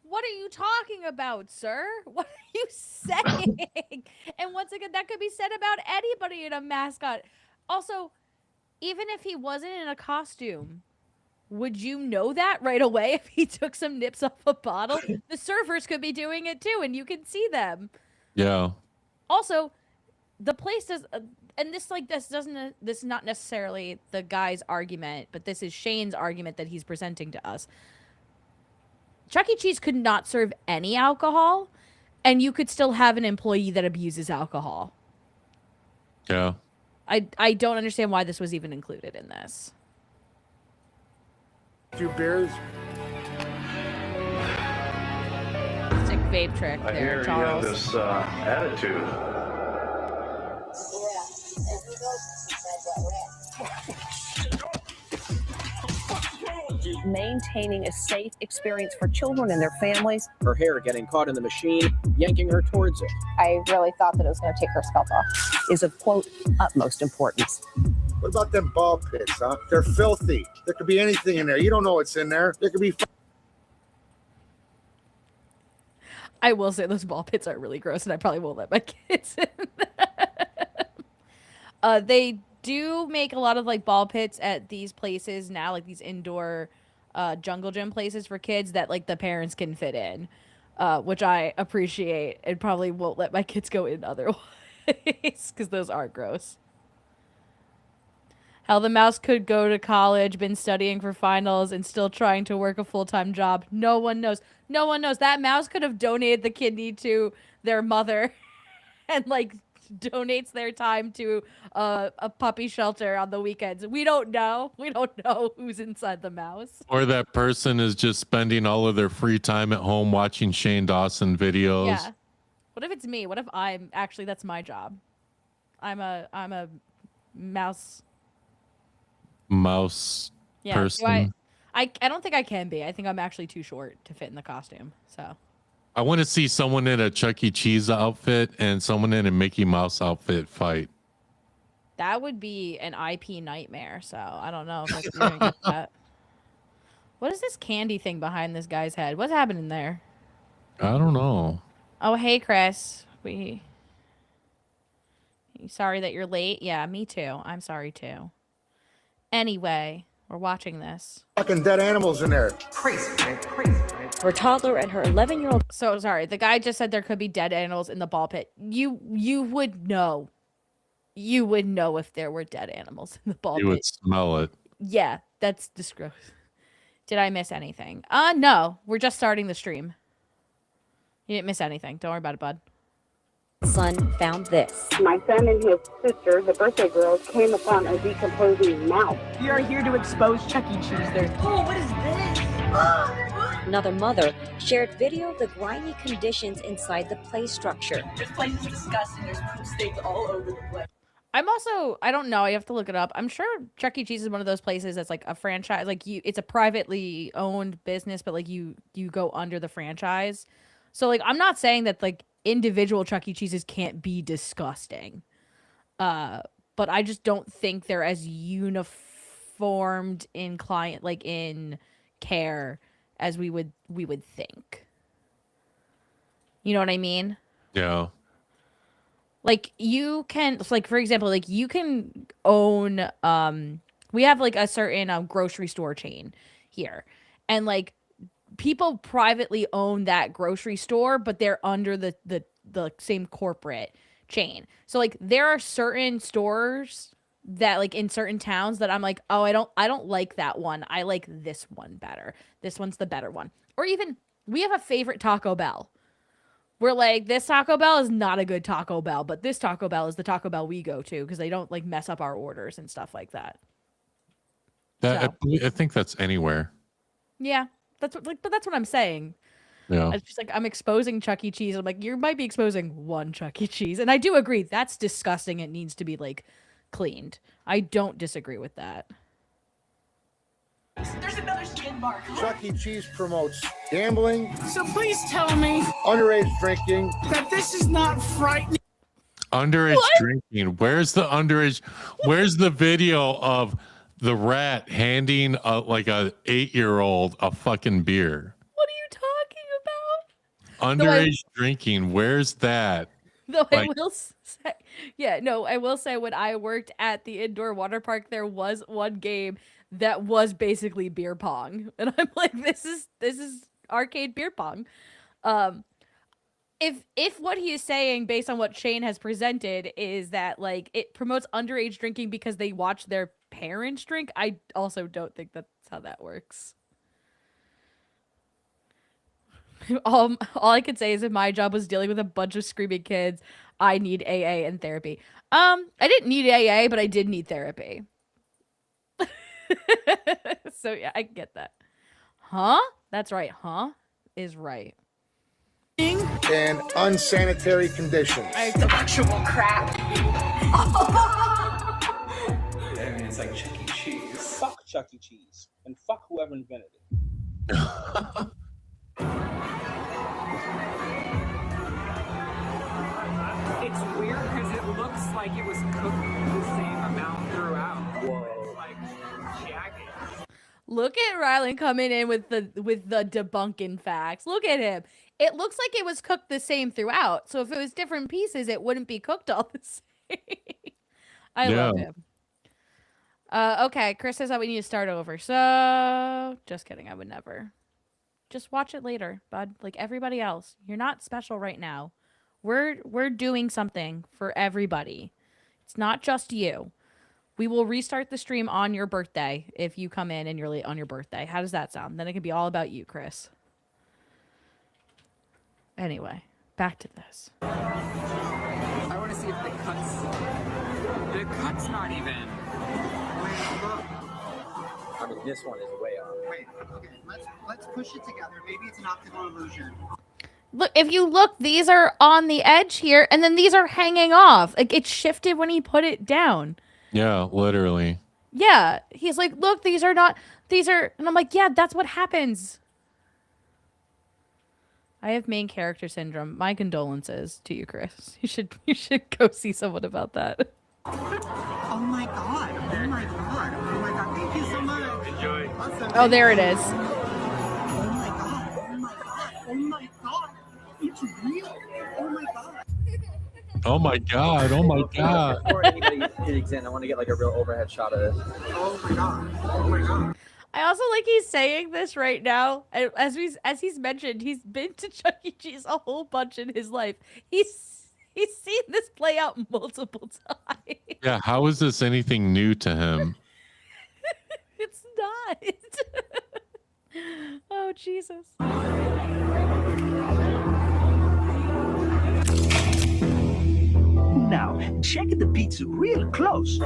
What are you talking about, sir? What are you saying? And once again, that could be said about anybody in a mascot. Also, even if he wasn't in a costume, would you know that right away if he took some nips off a bottle? The surfers could be doing it too, and you can see them. Yeah. Also, the place does, and this is not necessarily the guy's argument, but this is Shane's argument that he's presenting to us. Chuck E. Cheese could not serve any alcohol, and you could still have an employee that abuses alcohol. Yeah. I don't understand why this was even included in this. 2 beers? Sick vape trick I there, hear Charles. you have this attitude. Yeah, and who knows what's inside that rat? Maintaining a safe experience for children and their families Her hair getting caught in the machine, yanking her towards it. I really thought that it was going to take her scalp off. Is of, quote, utmost importance. What about them ball pits, huh? They're filthy. There could be anything in there. You don't know what's in there. There could be... I will say those ball pits are really gross, and I probably won't let my kids in. They do make a lot of like ball pits at these places now, like these indoor jungle gym places for kids that like the parents can fit in, which I appreciate, and probably won't let my kids go in otherwise because those are gross. How the mouse could go to college, been studying for finals, and still trying to work a full-time job. No one knows. No one knows. That mouse could have donated the kidney to their mother and, like, donates their time to a puppy shelter on the weekends. We don't know. We don't know who's inside the mouse. Or that person is just spending all of their free time at home watching Shane Dawson videos. Yeah. What if it's me? What if I'm... Actually, that's my job. I'm a mouse... Mouse Yeah, person. I don't think I can be. I think I'm actually too short to fit in the costume. So I want to see someone in a Chuck E. Cheese outfit and someone in a Mickey Mouse outfit fight. that would be an IP nightmare. So I don't know if I'm gonna get that. What is this candy thing behind this guy's head? What's happening there? I don't know. Oh, hey, Chris. Sorry that you're late. Yeah, me too. I'm sorry too. Anyway, we're watching this. Fucking dead animals in there. Crazy, right? Crazy, right? Her toddler and her 11-year-old. So sorry. The guy just said there could be dead animals in the ball pit. You would know. You would know if there were dead animals in the ball You pit. would smell it. Yeah, that's disgusting. Did I miss anything? No. We're just starting the stream. You didn't miss anything. Don't worry about it, bud. Son found this. My son and his sister, the birthday girl, came upon a decomposing mouse. We are here to expose Chuck E. Cheese. Oh, what is this? Another mother shared video of the grimy conditions inside the play structure. This place is disgusting. There's poop stains all over the place. I don't know. You have to look it up. I'm sure Chuck E. Cheese is one of those places that's like a franchise. Like it's a privately owned business, but like you go under the franchise. So like, I'm not saying that like individual Chuck E. Cheeses can't be disgusting. But I just don't think they're as uniformed in in care as we would think. You know what I mean? Yeah. Like you can, like for example, like you can own we have like a certain grocery store chain here, and like people privately own that grocery store, but they're under the same corporate chain. So like there are certain stores that like in certain towns that I'm like, oh, I don't like that one. I like this one better. This one's the better one. Or even we have a favorite Taco Bell. We're like, this Taco Bell is not a good Taco Bell, but this Taco Bell is the Taco Bell we go to because they don't like mess up our orders and stuff like that. I think that's anywhere. Yeah, but that's what I'm saying. Yeah. It's just like I'm exposing Chuck E. Cheese. I'm like, you might be exposing one Chuck E. Cheese, and I do agree that's disgusting. It needs to be like cleaned. I don't disagree with that. There's another skid mark. Chuck E. Cheese promotes gambling, So please tell me underage drinking. that this is not frightening. Underage drinking. Where's the underage? Where's the video of the rat handing like a 8-year-old a fucking beer? What are you talking about? Underage drinking. Where's that? Though I Like- will say, yeah, no, I will say when I worked at the indoor water park, there was one game that was basically beer pong, and I'm like, this is arcade beer pong. If what he is saying, based on what Shane has presented, is that like it promotes underage drinking because they watch their parents drink, I also don't think that's how that works. All I could say is if my job was dealing with a bunch of screaming kids, I need AA and therapy. I didn't need AA, but I did need therapy. So yeah, I get that. Huh? That's right. Huh? Is right. And unsanitary conditions. It's actual crap. I mean, it's like Chuck E. Cheese. Fuck Chuck E. Cheese. And fuck whoever invented it. It's weird because it looks like it was cooked the same amount throughout. Whoa. Like jagged. Look at Rylan coming in with the debunking facts. Look at him. It looks like it was cooked the same throughout. So if it was different pieces, it wouldn't be cooked all the same. I love him. Okay, Chris says that we need to start over. So just kidding. I would never. Just watch it later, bud. Like everybody else. You're not special right now. We're doing something for everybody. It's not just you. We will restart the stream on your birthday if you come in and you're late on your birthday. How does that sound? Then it can be all about you, Chris. Anyway, back to this. I want to see if the cut's not even. Wait, look. I mean, this one is way off. Wait, okay, let's push it together. Maybe it's an optical illusion. Look, if you look, these are on the edge here, and then these are hanging off. Like it shifted when he put it down. Yeah, literally. Yeah, he's like, look, these are, and I'm like, yeah, that's what happens. I have main character syndrome. My condolences to you, Chris. You should go see someone about that. Oh my god! Oh my god! Oh my god! Thank you so much. Enjoy. Awesome. Oh, there it is. Oh my god! Oh my god! Oh my god! It's real! Oh my god! Oh my god! Oh my god! Before anybody digs in, I want to get like a real overhead shot of this. Oh my god! Oh my god! I also like he's saying this right now. And as he's mentioned, he's been to Chuck E. Cheese a whole bunch in his life. He's seen this play out multiple times. Yeah, how is this anything new to him? It's not. Oh, Jesus. Now, check the pizza real close.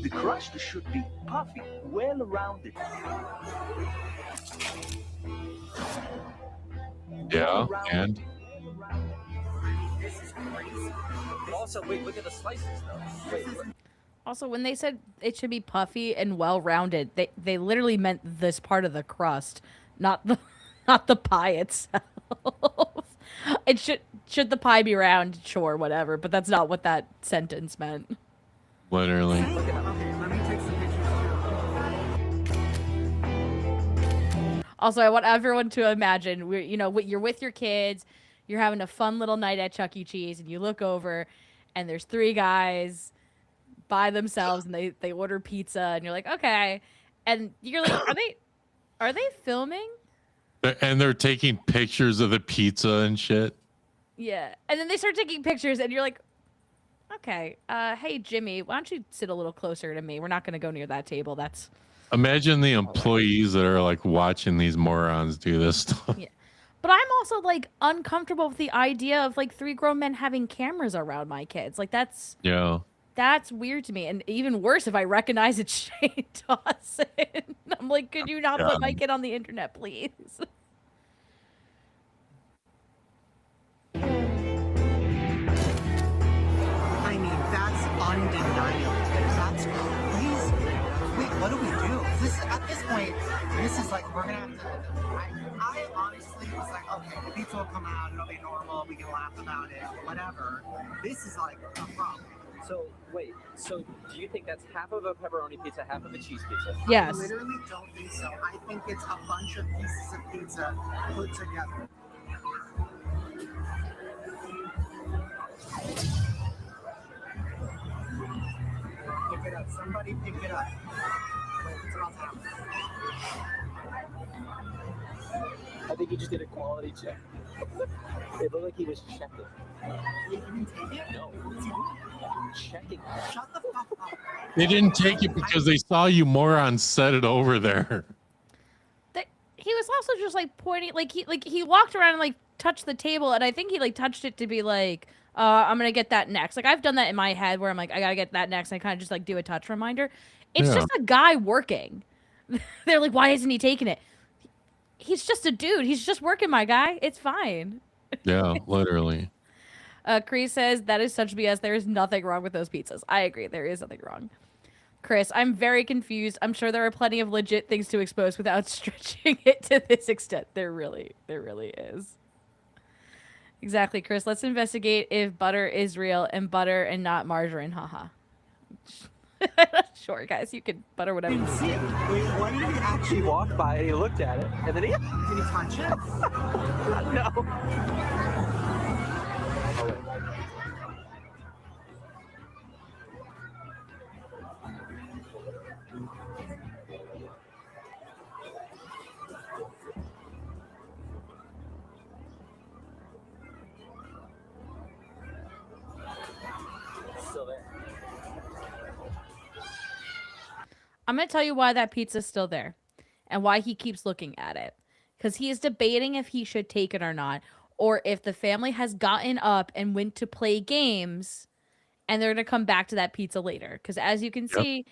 The crust should be puffy, well rounded. Yeah, and This is crazy. Also, wait, look at the slices though. Wait, look. Also, when they said it should be puffy and well-rounded, they literally meant this part of the crust, not the pie itself. It should the pie be round? Sure, whatever, but that's not what that sentence meant. literally. Okay, let me take some pictures. Also, I want everyone to imagine you're with your kids, you're having a fun little night at Chuck E. Cheese, and you look over, and there's 3 guys by themselves, and they order pizza, and you're like, okay, and you're like, are they filming? And they're taking pictures of the pizza and shit. Yeah, and then they start taking pictures, and you're like, okay, hey Jimmy, why don't you sit a little closer to me? We're not gonna go near that table. That's Imagine the employees that are like watching these morons do this stuff. yeah. But I'm also like uncomfortable with the idea of like 3 grown men having cameras around my kids. Like that's weird to me. And even worse if I recognize it's Shane Dawson. I'm like, could you not put my kid on the internet, please? I mean, that's undeniable. That's crazy. Wait, what do we do? this is like, we're gonna have to, I honestly was like, okay, the pizza will come out, it'll be normal, we can laugh about it, whatever. This is like a problem. So wait, so do you think that's half of a pepperoni pizza, half of a cheese pizza? Yes. I literally don't think so. I think it's a bunch of pieces of pizza put together. Pick it up. Somebody pick it up. Wait, it's about to happen. I think he just did a quality check. It looked like he was checking. You didn't take it? No. Checking. Shut the fuck up. They didn't take it because they saw you morons set it over there. He was also just like pointing, like he walked around and like touched the table, and I think he like touched it to be like, I'm gonna get that next. Like I've done that in my head where I'm like, I gotta get that next. And I kind of just like do a touch reminder. It's just a guy working. They're like, why isn't he taking it? He's just a dude. He's just working, my guy. It's fine. Yeah, literally. Cree says that is such BS. There is nothing wrong with those pizzas. I agree. There is nothing wrong. Chris, I'm very confused. I'm sure there are plenty of legit things to expose without stretching it to this extent. There really is. Exactly, Chris. Let's investigate if butter is real and butter and not margarine. Haha. Sure, guys. You can butter whatever you see. Wait, what did he actually He walked by and he looked at it, and then he... Did he touch it? No. Still there. I'm going to tell you why that pizza's still there and why he keeps looking at it. Because he is debating if he should take it or not, or if the family has gotten up and went to play games and they're going to come back to that pizza later. Because as you can see,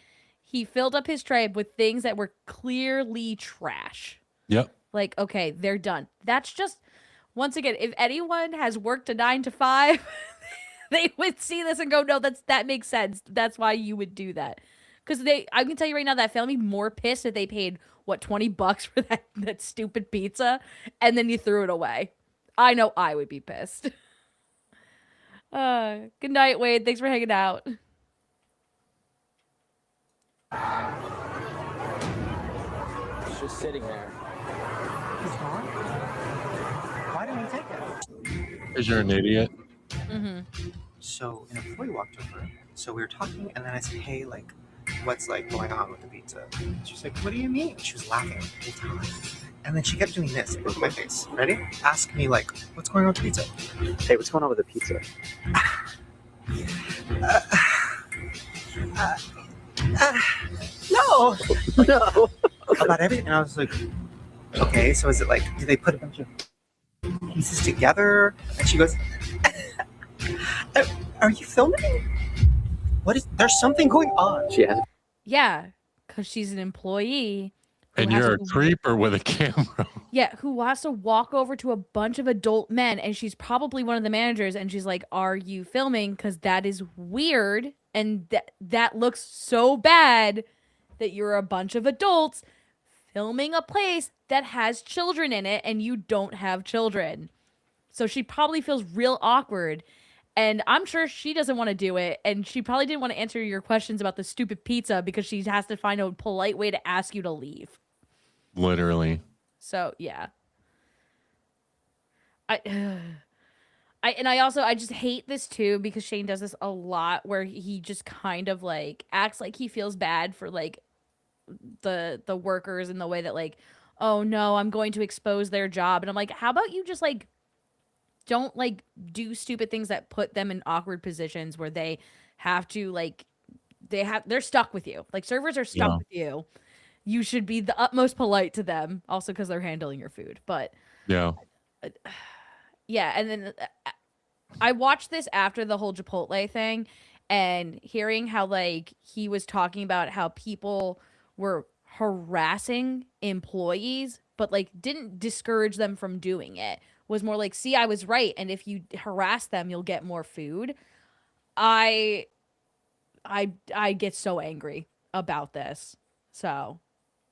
he filled up his tray with things that were clearly trash. Yep. Like, okay, they're done. That's just, once again, if anyone has worked a 9 to 5, they would see this and go, no, that makes sense. That's why you would do that. Because I can tell you right now, that family more pissed if they paid, what, $20 for that stupid pizza, and then you threw it away. I know I would be pissed. Good night, Wade. Thanks for hanging out. It's just sitting there. He's gone? Why didn't he take it? Because you're an idiot. Mm-hmm. So an employee walked over. So we were talking, and then I said, hey, like, what's like going on with the pizza? She's like, what do you mean? She was laughing the whole time. And then she kept doing this. Look at my face. Ready? Ask me, like, what's going on with the pizza? Hey, what's going on with the pizza? No! No. About everything. And I was like, okay, so is it like, do they put a bunch of pieces together? And she goes, are you filming? There's something going on. She has. Yeah, because she's an employee. And you're a creeper with a camera. Yeah, who has to walk over to a bunch of adult men, and she's probably one of the managers, and she's like, are you filming? Because that is weird, and that looks so bad that you're a bunch of adults filming a place that has children in it, and you don't have children. So she probably feels real awkward, and I'm sure she doesn't want to do it, and she probably didn't want to answer your questions about the stupid pizza because she has to find a polite way to ask you to leave. Literally. So yeah. I just hate this too because Shane does this a lot where he just kind of like acts like he feels bad for like the workers in the way that like, oh no, I'm going to expose their job. And I'm like, how about you just like don't like do stupid things that put them in awkward positions where they have to like they're stuck with you. Like servers are stuck with you. You should be the utmost polite to them, also because they're handling your food. But yeah, and then I watched this after the whole Chipotle thing, and hearing how like he was talking about how people were harassing employees, but like didn't discourage them from doing it. Was more like, see, I was right, and if you harass them, you'll get more food. I get so angry about this. So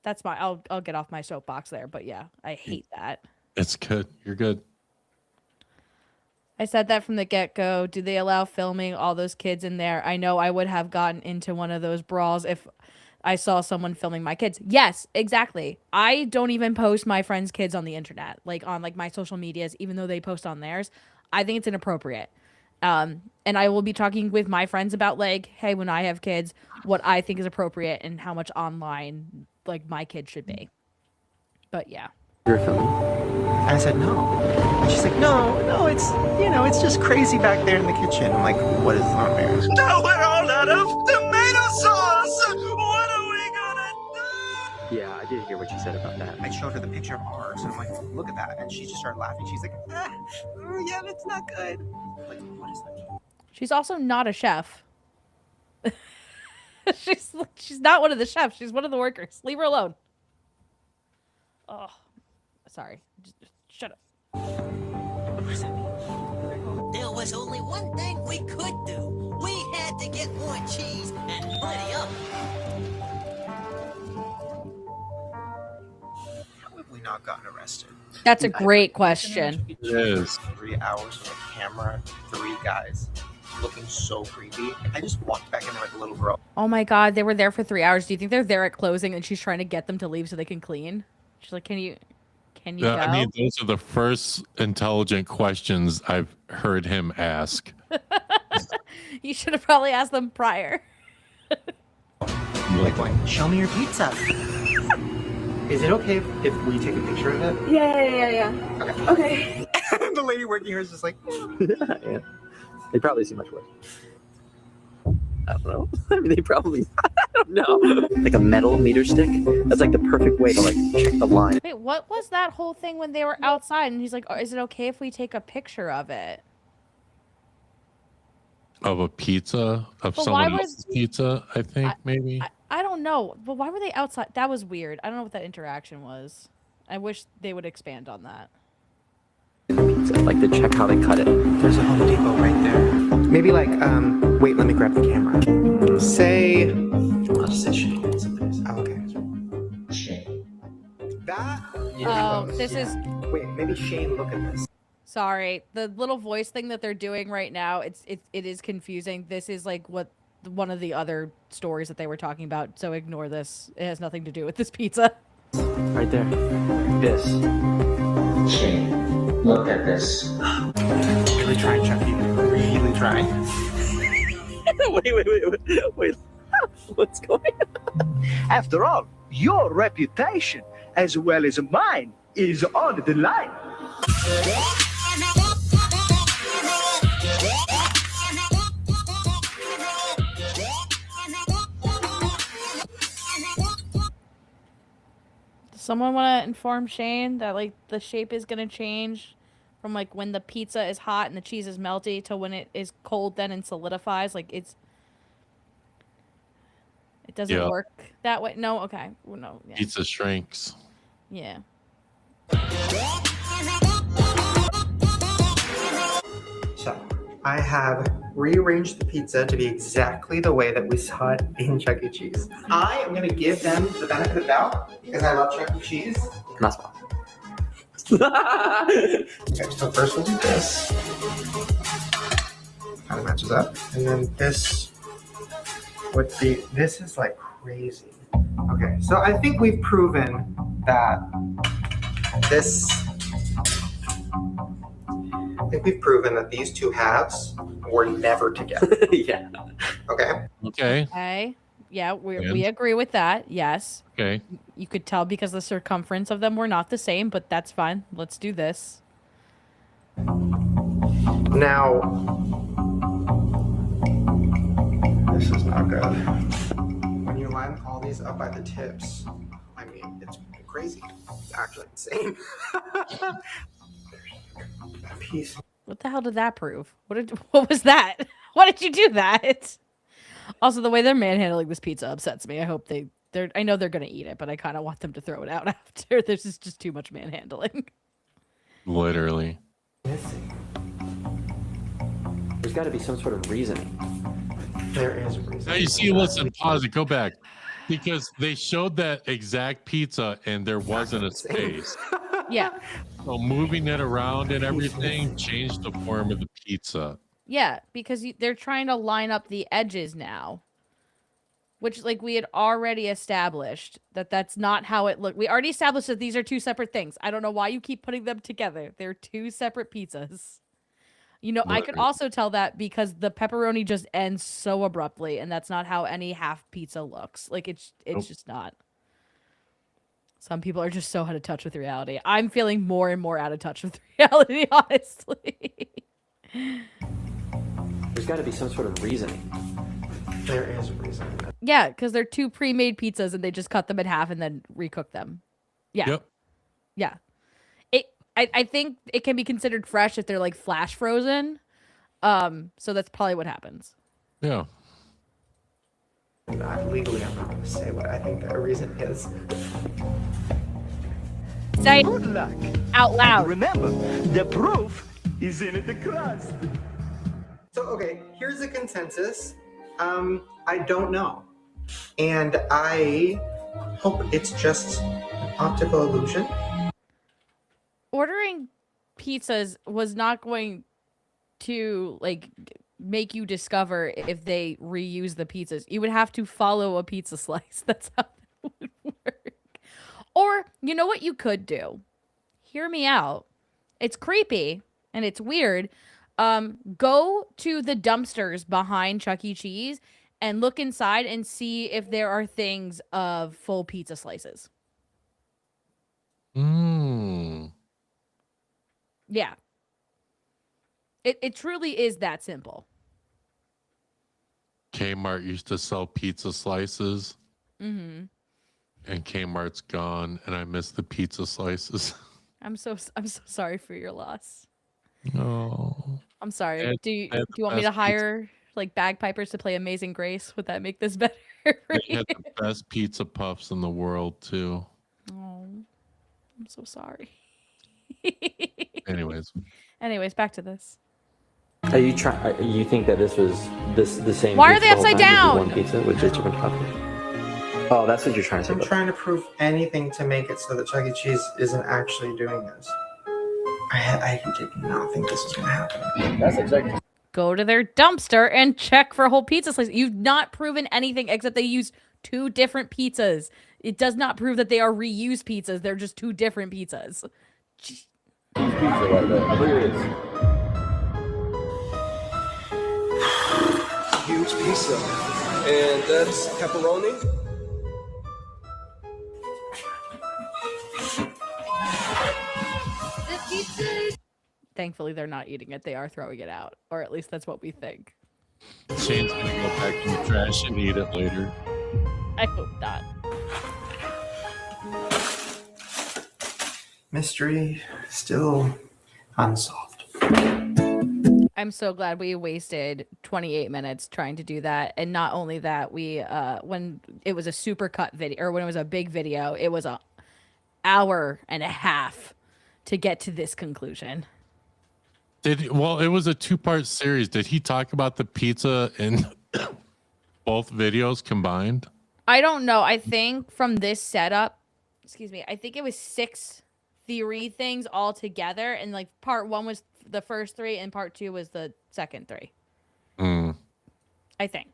that's my. I'll get off my soapbox there, but yeah, I hate that. It's good. You're good. I said that from the get-go. Do they allow filming all those kids in there? I know I would have gotten into one of those brawls if I saw someone filming my kids. Yes, exactly. I don't even post my friends' kids on the internet, like on like my social medias, even though they post on theirs. I think it's inappropriate. And I will be talking with my friends about like, hey, when I have kids, what I think is appropriate and how much online like my kid should be. But yeah. You're filming. And I said, no. And she's like, no, it's, it's just crazy back there in the kitchen. I'm like, what is on there? Now we're all out of tomato sauce. What are we gonna do? Yeah, I did hear what you said about that. I showed her the picture of ours, and I'm like, look at that. And she just started laughing. She's like, yeah, that's not good. I'm like, what is that? She's also not a chef. she's not one of the chefs. She's one of the workers. Leave her alone. Oh, sorry. Just shut up. There was only one thing we could do. We had to get more cheese and plenty of it. How have we not gotten arrested? That's a great question. It is. 3 hours with a camera, 3 guys looking so creepy. I just walked back in there like a little girl. Oh my God, they were there for 3 hours. Do you think they're there at closing and she's trying to get them to leave so they can clean? She's like, can you go? I mean, those are the first intelligent questions I've heard him ask. You should have probably asked them prior. Like going, show me your pizza. Is it okay if we take a picture of it? Yeah. Okay. The lady working here is just like, Yeah. They probably see much worse. I don't know. I mean, they probably, I don't know. Like a metal meter stick? That's like the perfect way to like check the line. Wait, what was that whole thing when they were outside? And he's like, oh, is it okay if we take a picture of it? Of a pizza? Of But someone why else's pizza, I think, maybe? I don't know. But why were they outside? That was weird. I don't know what that interaction was. I wish they would expand on that. Like to check how they cut it. there's a Home Depot right there. Maybe like, wait, let me grab the camera. Say, I'll just say Shane. Oh, okay. Shane. That? Oh, this is... Wait, maybe Shane, look at this. Sorry. The little voice thing that they're doing right now, it is confusing. This is like what one of the other stories that they were talking about, so ignore this. It has nothing to do with this pizza. Right there. This. Shane, look at this. Really trying, Chucky. Really trying. Wait. What's going on? After all, your reputation, as well as mine, is on the line. Does someone want to inform Shane that like the shape is going to change from like when the pizza is hot and the cheese is melty to when it is cold then and solidifies? Like it doesn't work that way. No, okay. Well, no. Yeah. Pizza shrinks. Yeah. So, I have rearranged the pizza to be exactly the way that we saw it in Chuck E. Cheese. I am going to give them the benefit of the doubt because I love Chuck E. Cheese. That's fine. Okay, so first we'll do this. Kind of matches up. And then this would be, this is like crazy. Okay, so I think we've proven that these two halves were never together. Yeah. Okay. Okay. Yeah, we agree with that. Yes. Okay. You could tell because the circumference of them were not the same, but that's fine. Let's do this. Now, this is not good. When you line all these up by the tips, I mean, it's crazy. It's actually insane. That piece. What the hell did that prove? What was that? Why did you do that? Also, the way they're manhandling this pizza upsets me. I hope they're I know they're gonna eat it, but I kind of want them to throw it out after. This is just too much manhandling. Literally. There's got to be some sort of reasoning. There is a reason. Now you see, listen, pause it, go back. Because they showed that exact pizza and there wasn't a space. Yeah. So moving it around and everything changed the form of the pizza. Yeah, because they're trying to line up the edges now. Which, like, we had already established that that's not how it looked. We already established that these are two separate things. I don't know why you keep putting them together. They're two separate pizzas. You know, I could also tell that because the pepperoni just ends so abruptly, and that's not how any half pizza looks. Like, it's just not. Some people are just so out of touch with reality. I'm feeling more and more out of touch with reality, honestly. There's got to be some sort of reasoning. There is a reason. Yeah, because they're two pre-made pizzas and they just cut them in half and then recook them. Yeah. Yep. Yeah. I think it can be considered fresh if they're like flash frozen. So that's probably what happens. Yeah. Legally, I'm not going to say what I think that reason is. Say Good luck. Out loud. Remember, the proof is in the crust. So, okay, here's the consensus. I don't know. And I hope it's just an optical illusion. Ordering pizzas was not going to like make you discover if they reuse the pizzas. You would have to follow a pizza slice. That's how that would work. Or, you know what you could do? Hear me out. It's creepy and it's weird. Go to the dumpsters behind Chuck E. Cheese and look inside and see if there are things of full pizza slices. Yeah. It truly is that simple. Kmart used to sell pizza slices. Mm-hmm. And Kmart's gone, and I miss the pizza slices. I'm so sorry for your loss. No. I'm sorry. They Do you had the want me to best hire like bagpipers to play Amazing Grace? Would that make this better? They had the best pizza puffs in the world too. Oh, I'm so sorry. Anyways, back to this. Are you you think that this was the same? Why are pizza they the whole upside time? This is down? One pizza with just different toppings. Oh, that's what you're trying to say. I'm trying to prove anything to make it so that Chuck E. Cheese isn't actually doing this. I did not think this was going to happen. That's exactly. Go to their dumpster and check for whole pizza slices. You've not proven anything except they use two different pizzas. It does not prove that they are reused pizzas. They're just two different pizzas. Huge pizza. And that's pepperoni. Thankfully, they're not eating it. They are throwing it out. Or at least that's what we think. Shane's gonna go back in the trash and eat it later. I hope not. Mystery still unsolved. I'm so glad we wasted 28 minutes trying to do that. And not only that, we when it was a super cut video or when it was a big video, it was an hour and a half to get to this conclusion. Well, it was a 2-part series. Did he talk about the pizza in both videos combined? I don't know. I think from this setup, I think it was 6 theory things all together. And like part 1 was the first 3 and part 2 was the second 3. I think.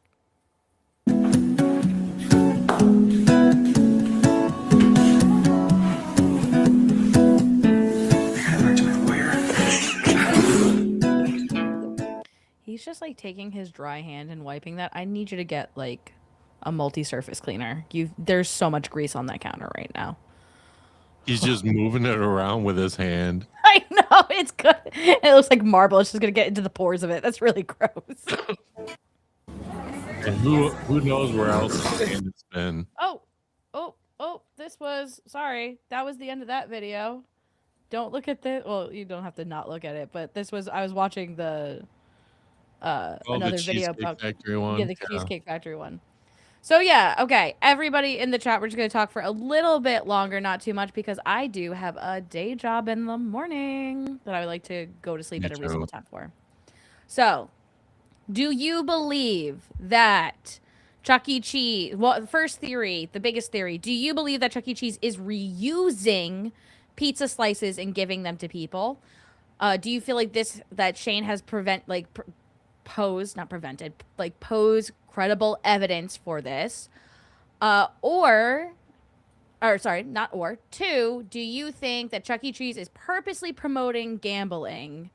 He's just like taking his dry hand and wiping that. I need you to get like a multi-surface cleaner. There's so much grease on that counter right now. He's just moving it around with his hand. I know, it's good. It looks like marble. It's just gonna get into the pores of it. That's really gross. And who knows where else his hand has been. Oh, this was, sorry. That was the end of that video. Don't look at this. Well, you don't have to not look at it, but this was, I was watching the another video about Factory one. Yeah, the Cheesecake Factory one. So yeah, okay. Everybody in the chat, we're just gonna talk for a little bit longer, not too much, because I do have a day job in the morning that I would like to go to sleep at a reasonable time for. So, do you believe that Chuck E. Cheese. Well, first theory, the biggest theory. Do you believe that Chuck E. Cheese is reusing pizza slices and giving them to people? Do you feel like that Shane has posed credible evidence for this? Two, do you think that Chuck E. Cheese is purposely promoting gambling?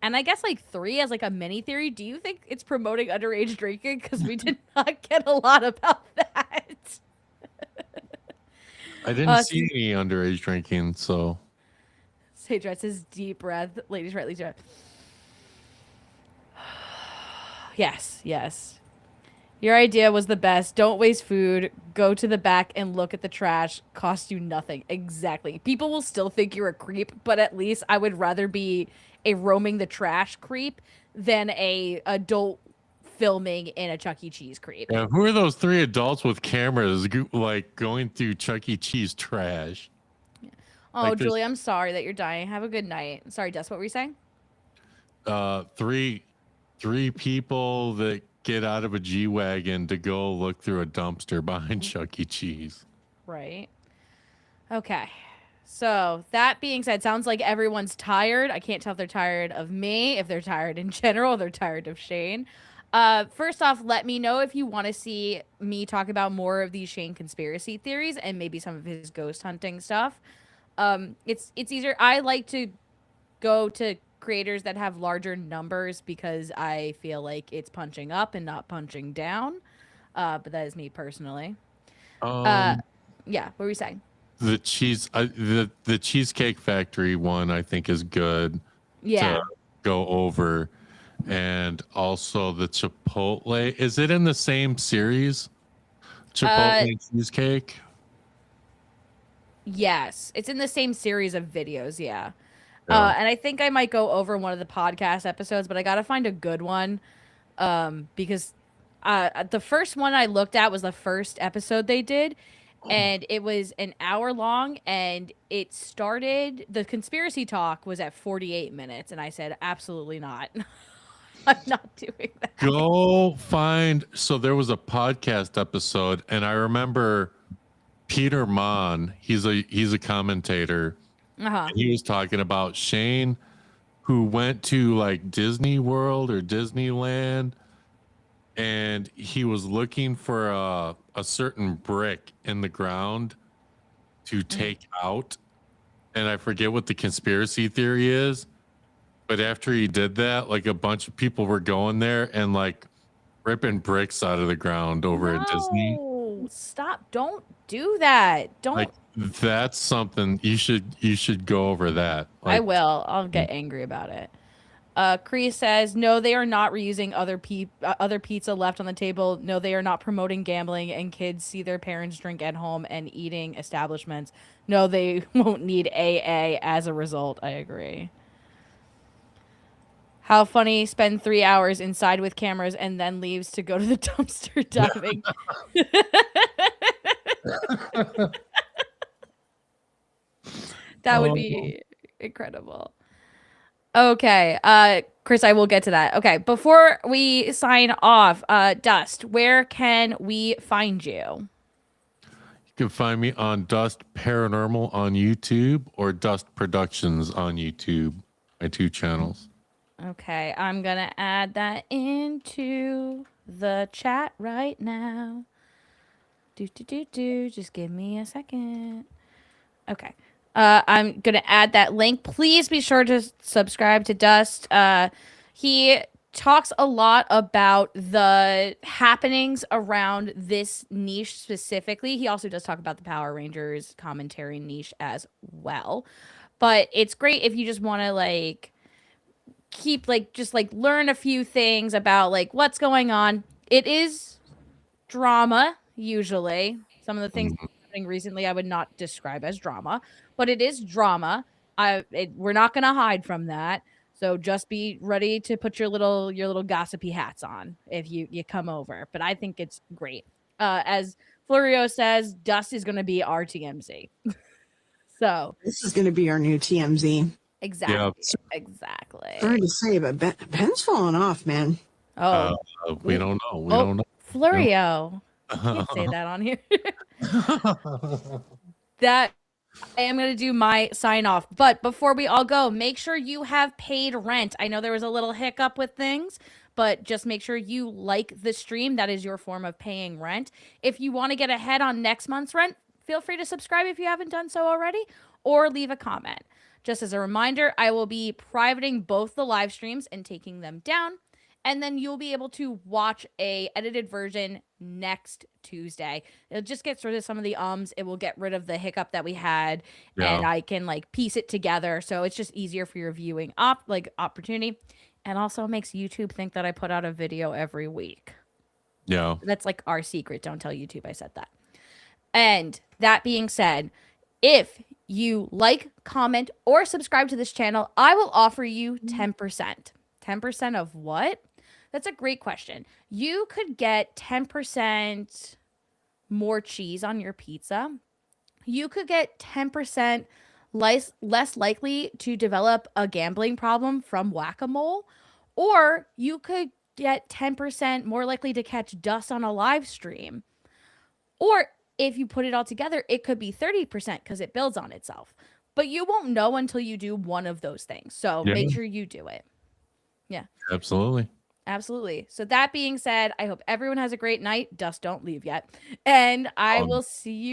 And I guess 3 as a mini theory, do you think it's promoting underage drinking? Because we did not get a lot about that. I didn't see any underage drinking, so. Sage Rat says deep breath. Ladies right, ladies right. Yes. Your idea was the best. Don't waste food. Go to the back and look at the trash. Cost you nothing. Exactly. People will still think you're a creep, but at least I would rather be a roaming the trash creep than a adult filming in a Chuck E. Cheese creep. Yeah, who are those 3 adults with cameras going through Chuck E. Cheese trash? Oh, Julie, I'm sorry that you're dying. Have a good night. Sorry, Des, what were you saying? 3 people that get out of a G-Wagon to go look through a dumpster behind Chuck E. Cheese. Right. Okay. So that being said, sounds like everyone's tired. I can't tell if they're tired of me, if they're tired in general, they're tired of Shane. First off, let me know if you want to see me talk about more of these Shane conspiracy theories and maybe some of his ghost hunting stuff. It's easier. I like to go to creators that have larger numbers because I feel like it's punching up and not punching down. But that is me personally. Yeah, what were you saying? The Cheesecake Factory one I think is good. Yeah. To go over, and also the Chipotle. Is it in the same series? Chipotle cheesecake. Yes, it's in the same series of videos. Yeah. And I think I might go over one of the podcast episodes, but I gotta find a good one, because the first one I looked at was the first episode they did, and it was an hour long, and it started, the conspiracy talk was at 48 minutes, and I said, absolutely not. I'm not doing that. Go find. So there was a podcast episode, and I remember Peter Mon. He's a commentator. And he was talking about Shane, who went to Disney World or Disneyland, and he was looking for a certain brick in the ground to take out. And I forget what the conspiracy theory is, but after he did that, a bunch of people were going there and ripping bricks out of the ground over at Disney. Stop! Don't do that. Don't. That's something you should go over that. I will. I'll get angry about it. Cree says, no, they are not reusing other pizza left on the table. No, they are not promoting gambling and kids see their parents drink at home and eating establishments. No, they won't need AA as a result. I agree. How funny, spend 3 hours inside with cameras and then leaves to go to the dumpster diving. That would be incredible. Okay, Chris, I will get to that. Okay, before we sign off, Dust, where can we find you? You can find me on Dust Paranormal on YouTube or Dust Productions on YouTube, my 2 channels. Okay, I'm gonna add that into the chat right now. Just give me a second. Okay. I'm going to add that link. Please be sure to subscribe to Dust. He talks a lot about the happenings around this niche specifically. He also does talk about the Power Rangers commentary niche as well. But it's great if you just want to keep learn a few things about what's going on. It is drama usually. Some of the things happening recently I would not describe as drama. But it is drama. We're not going to hide from that. So just be ready to put your little gossipy hats on if you come over. But I think it's great. As Florio says, Dust is going to be our TMZ. So this is going to be our new TMZ. Exactly. Yep. Exactly. Sorry to say, but Ben's falling off, man. Oh, we don't know. We don't know. Florio. Can't say that on here. That I am going to do my sign off. But before we all go, make sure you have paid rent. I know there was a little hiccup with things, but just make sure you like the stream. That is your form of paying rent. If you want to get ahead on next month's rent, feel free to subscribe if you haven't done so already, or leave a comment. Just as a reminder, I will be privating both the live streams and taking them down. And then you'll be able to watch a edited version next Tuesday. It'll just get rid of some of the ums. It will get rid of the hiccup that we had, and I can like piece it together. So it's just easier for your viewing opportunity, and also makes YouTube think that I put out a video every week. Yeah, that's like our secret. Don't tell YouTube I said that. And that being said, if you like, comment, or subscribe to this channel, I will offer you 10%. 10% of what? That's a great question. You could get 10% more cheese on your pizza. You could get 10% less likely to develop a gambling problem from whack-a-mole. Or you could get 10% more likely to catch dust on a live stream. Or if you put it all together, it could be 30% because it builds on itself. But you won't know until you do one of those things. So make sure you do it. Yeah. Absolutely. Absolutely. So that being said, I hope everyone has a great night. Dust don't leave yet. And I will see you